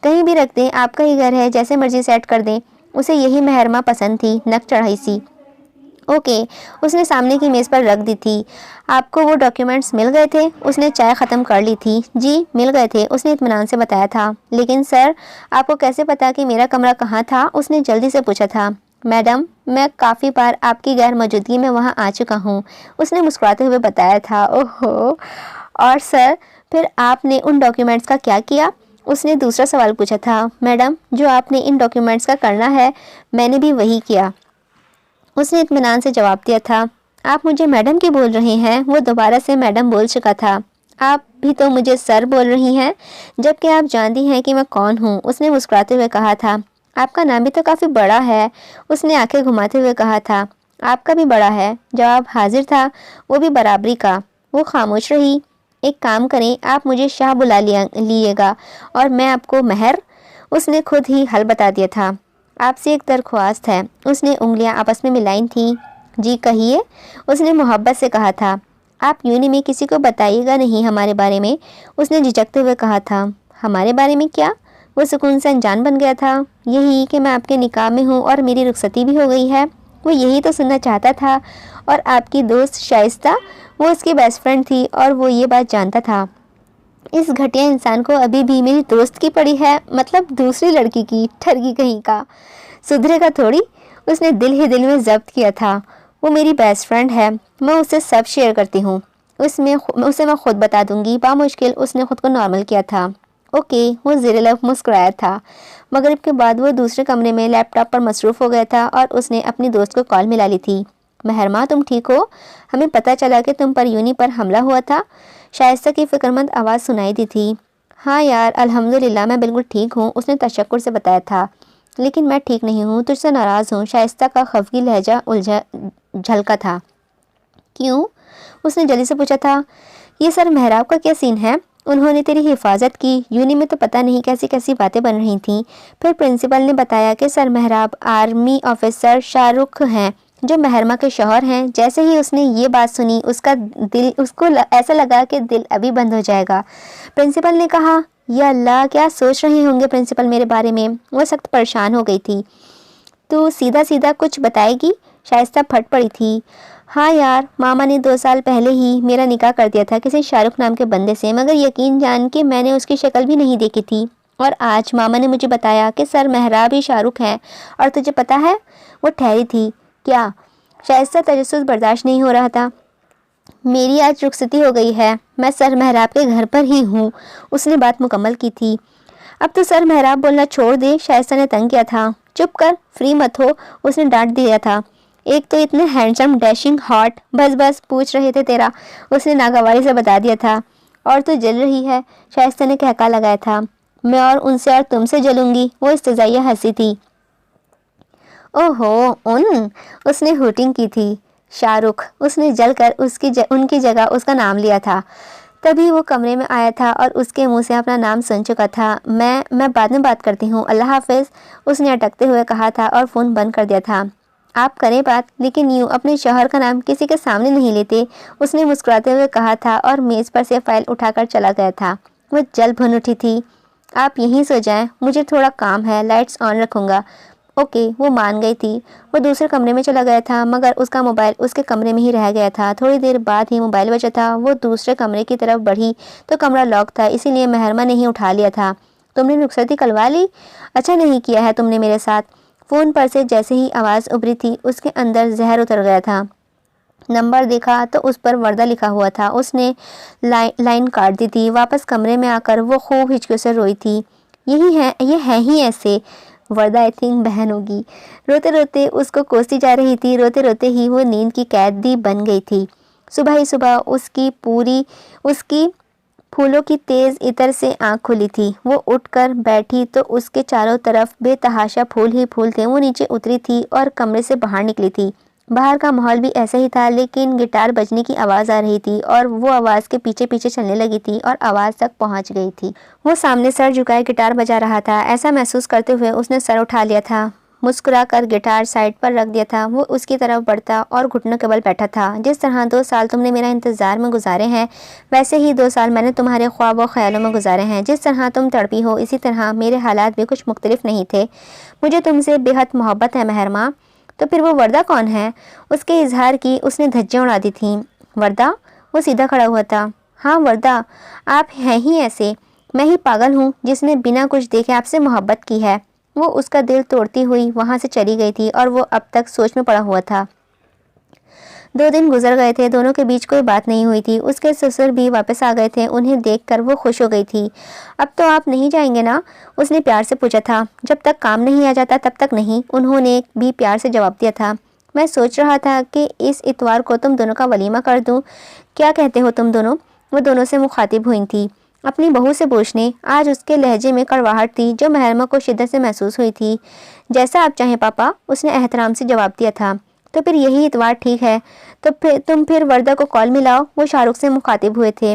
کہیں بھی رکھ دیں، آپ کا ہی گھر ہے، جیسے مرضی سیٹ کر دیں۔ اسے یہی محرمہ پسند تھی، نک چڑھائی سی۔ اوکے، اس نے سامنے کی میز پر رکھ دی تھی۔ آپ کو وہ ڈاکیومنٹس مل گئے تھے؟ اس نے چائے ختم کر لی تھی۔ جی مل گئے تھے، اس نے اطمینان سے بتایا تھا۔ لیکن سر، آپ کو کیسے پتا کہ میرا کمرہ کہاں تھا؟ اس نے جلدی سے پوچھا تھا۔ میڈم، میں کافی بار آپ کی غیر موجودگی میں وہاں آ چکا ہوں، اس نے مسکراتے ہوئے بتایا تھا۔ اوہو، اور سر، پھر آپ نے ان ڈاکیومنٹس کا کیا کیا؟ اس نے دوسرا سوال پوچھا تھا۔ میڈم، جو آپ نے ان ڈاکیومنٹس کا کرنا ہے، میں نے بھی وہی کیا، اس نے اطمینان سے جواب دیا تھا۔ آپ مجھے میڈم کی بول رہی ہیں؟ وہ دوبارہ سے میڈم بول چکا تھا۔ آپ بھی تو مجھے سر بول رہی ہیں، جبکہ آپ جانتی ہیں کہ میں کون ہوں، اس نے مسکراتے ہوئے کہا تھا۔ آپ کا نام بھی تو کافی بڑا ہے، اس نے آنکھیں گھماتے ہوئے کہا تھا۔ آپ کا بھی بڑا ہے، جواب حاضر تھا، وہ بھی برابری کا۔ وہ خاموش رہی۔ ایک کام کریں، آپ مجھے شاہ بلا لیے گا اور میں آپ کو مہر۔ اس نے خود ہی حل بتا دیا تھا۔ آپ سے ایک درخواست ہے۔ اس نے انگلیاں آپس میں ملائی تھیں۔ جی کہیے، اس نے محبت سے کہا تھا۔ آپ یونی میں کسی کو بتائیے گا نہیں ہمارے بارے میں، اس نے جھجکتے ہوئے کہا تھا۔ ہمارے بارے میں کیا؟ وہ سکون سے انجان بن گیا تھا۔ یہی کہ میں آپ کے نکاح میں ہوں اور میری رخصتی بھی ہو گئی ہے۔ وہ یہی تو سننا چاہتا تھا۔ اور آپ کی دوست شائستہ، وہ اس کی بیسٹ فرینڈ تھی اور وہ یہ بات جانتا تھا۔ اس گھٹیا انسان کو ابھی بھی میری دوست کی پڑی ہے، مطلب دوسری لڑکی کی، ٹھرکی کہیں کا، سدھرے کا تھوڑی۔ اس نے دل ہی دل میں ضبط کیا تھا، وہ میری بیسٹ فرینڈ ہے، میں اسے سب شیئر کرتی ہوں، اسے میں خود بتا دوں گی۔ بامشکل اس نے خود کو نارمل کیا تھا۔ اوکے، وہ زیر لب مسکرایا تھا۔ مغرب کے بعد وہ دوسرے کمرے میں لیپ ٹاپ پر مصروف ہو گیا تھا اور اس نے اپنی دوست کو کال ملا لی تھی۔ مہرماں، تم ٹھیک ہو؟ ہمیں پتہ چلا کہ تم پر یونی پر حملہ ہوا تھا۔ شائستہ کی فکرمند آواز سنائی دی تھی۔ ہاں یار، الحمدللہ میں بالکل ٹھیک ہوں، اس نے تشکر سے بتایا تھا۔ لیکن میں ٹھیک نہیں ہوں، تجھ سے ناراض ہوں۔ شائستہ کا خفگی لہجہ جھلکا تھا۔ کیوں؟ اس نے جلدی سے پوچھا تھا۔ یہ سر محراب کا کیا سین ہے؟ انہوں نے تیری حفاظت کی، یونی میں تو پتہ نہیں کیسی کیسی باتیں بن رہی تھیں۔ پھر پرنسپل نے بتایا کہ سر محراب آرمی آفیسر شاہ رخ ہیں جو محرمہ کے شوہر ہیں۔ جیسے ہی اس نے یہ بات سنی اس کو ایسا لگا کہ دل ابھی بند ہو جائے گا۔ پرنسپل نے کہا، یا اللہ، کیا سوچ رہے ہوں گے پرنسپل میرے بارے میں؟ وہ سخت پریشان ہو گئی تھی۔ تو سیدھا سیدھا کچھ بتائے گی؟ شائستہ پھٹ پڑی تھی۔ ہاں یار، ماما نے 2 سال پہلے ہی میرا نکاح کر دیا تھا کسی شاہ رخ نام کے بندے سے، مگر یقین جان کہ میں نے اس کی شکل بھی نہیں دیکھی تھی، اور آج ماما نے مجھے بتایا کہ سر محراب ہی شاہ رخ ہیں۔ اور تجھے پتہ ہے؟ وہ ٹھہری تھی۔ کیا؟ شائستہ تجسس برداشت نہیں ہو رہا تھا۔ میری آج رخصتی ہو گئی ہے، میں سر محراب کے گھر پر ہی ہوں، اس نے بات مکمل کی تھی۔ اب تو سر محراب بولنا چھوڑ دے، شائستہ نے تنگ کیا تھا۔ چپ کر، فری مت ہو، اس نے ڈانٹ دیا تھا۔ ایک تو اتنے ہینڈسم، ڈیشنگ، ہاٹ، بس پوچھ رہے تھے تیرا، اس نے ناگواری سے بتا دیا تھا۔ اور تو جل رہی ہے، شائستہ نے کہکا لگایا تھا۔ میں اور ان سے اور تم سے جلوں گی، وہ استزائیہ ہنسی تھی۔ اوہو، اس نے ہوٹنگ کی تھی۔ شاہ رخ، اس نے جل کر ان کی جگہ اس کا نام لیا تھا۔ تبھی وہ کمرے میں آیا تھا اور اس کے منہ سے اپنا نام سن چکا تھا۔ میں بعد میں بات کرتی ہوں، اللہ حافظ، اس نے اٹکتے ہوئے کہا تھا اور فون بند کر دیا تھا۔ آپ کریں بات، لیکن یوں اپنے شوہر کا نام کسی کے سامنے نہیں لیتے، اس نے مسکراتے ہوئے کہا تھا اور میز پر سے فائل اٹھا کر چلا گیا تھا۔ وہ جل بھن اٹھی تھی۔ آپ یہیں سو جائیں، مجھے تھوڑا کام ہے، لائٹس آن رکھوں گا۔ اوکے، وہ مان گئی تھی۔ وہ دوسرے کمرے میں چلا گیا تھا، مگر اس کا موبائل اس کے کمرے میں ہی رہ گیا تھا۔ تھوڑی دیر بعد ہی موبائل بجا تھا۔ وہ دوسرے کمرے کی طرف بڑھی تو کمرہ لاک تھا، اسی لیے محرمہ نے ہی اٹھا لیا تھا۔ تم نے رخصتی کلوا لی؟ اچھا نہیں کیا ہے تم نے میرے ساتھ۔ فون پر سے جیسے ہی آواز ابری تھی، اس کے اندر زہر اتر گیا تھا۔ نمبر دیکھا تو اس پر وردہ لکھا ہوا تھا۔ اس نے لائن کاٹ دی تھی۔ واپس کمرے میں آ کر وہ خوب ہچکیوں سے روئی تھی۔ یہ ہے ہی ایسے، وردہ آئی تھنک بہن ہوگی۔ روتے روتے اس کو کوستی جا رہی تھی۔ روتے روتے ہی وہ نیند کی قیدی بن گئی تھی۔ صبح ہی صبح اس کی پھولوں کی تیز عطر سے آنکھ کھلی تھی۔ وہ اٹھ کر بیٹھی تو اس کے چاروں طرف بے تحاشا پھول ہی پھول تھے۔ وہ نیچے اتری تھی اور کمرے سے باہر نکلی تھی۔ باہر کا ماحول بھی ایسا ہی تھا، لیکن گٹار بجنے کی آواز آ رہی تھی اور وہ آواز کے پیچھے پیچھے چلنے لگی تھی اور آواز تک پہنچ گئی تھی۔ وہ سامنے سر جھکائے گٹار بجا رہا تھا، ایسا محسوس کرتے ہوئے اس نے سر اٹھا لیا تھا۔ مسکرا کر گٹار سائڈ پر رکھ دیا تھا۔ وہ اس کی طرف بڑھتا اور گھٹنوں کے بل بیٹھا تھا۔ جس طرح 2 سال تم نے میرا انتظار میں گزارے ہیں، ویسے ہی 2 سال میں نے تمہارے خواب و خیالوں میں گزارے ہیں۔ جس طرح تم تڑپی ہو، اسی طرح میرے حالات بھی کچھ مختلف نہیں تھے۔ مجھے تم سے بے حد محبت ہے مہرماں۔ تو پھر وہ وردہ کون ہے؟ اس کے اظہار کی اس نے دھجیاں اڑا دی تھیں۔ وردہ؟ وہ سیدھا کھڑا ہوا تھا۔ ہاں وردہ، آپ ہیں ہی ایسے، میں ہی پاگل ہوں جس نے بنا کچھ دیکھے آپ سے محبت کی ہے۔ وہ اس کا دل توڑتی ہوئی وہاں سے چلی گئی تھی اور وہ اب تک سوچ میں پڑا ہوا تھا۔ 2 دن گزر گئے تھے، دونوں کے بیچ کوئی بات نہیں ہوئی تھی۔ اس کے سسر بھی واپس آ گئے تھے، انہیں دیکھ کر وہ خوش ہو گئی تھی۔ اب تو آپ نہیں جائیں گے نا؟ اس نے پیار سے پوچھا تھا۔ جب تک کام نہیں آ جاتا تب تک نہیں، انہوں نے بھی پیار سے جواب دیا تھا۔ میں سوچ رہا تھا کہ اس اتوار کو تم دونوں کا ولیمہ کر دوں، کیا کہتے ہو تم دونوں؟ وہ دونوں سے مخاطب ہوئی تھی اپنی بہو سے پوچھنے۔ آج اس کے لہجے میں کڑواہٹ تھی جو محرمہ کو شدت سے محسوس ہوئی تھی۔ جیسا آپ چاہیں پاپا، اس نے احترام سے جواب دیا تھا۔ تو پھر یہی اتوار ٹھیک ہے، تو تم پھر وردہ کو کال ملاؤ، وہ شاہ رخ سے مخاطب ہوئے تھے۔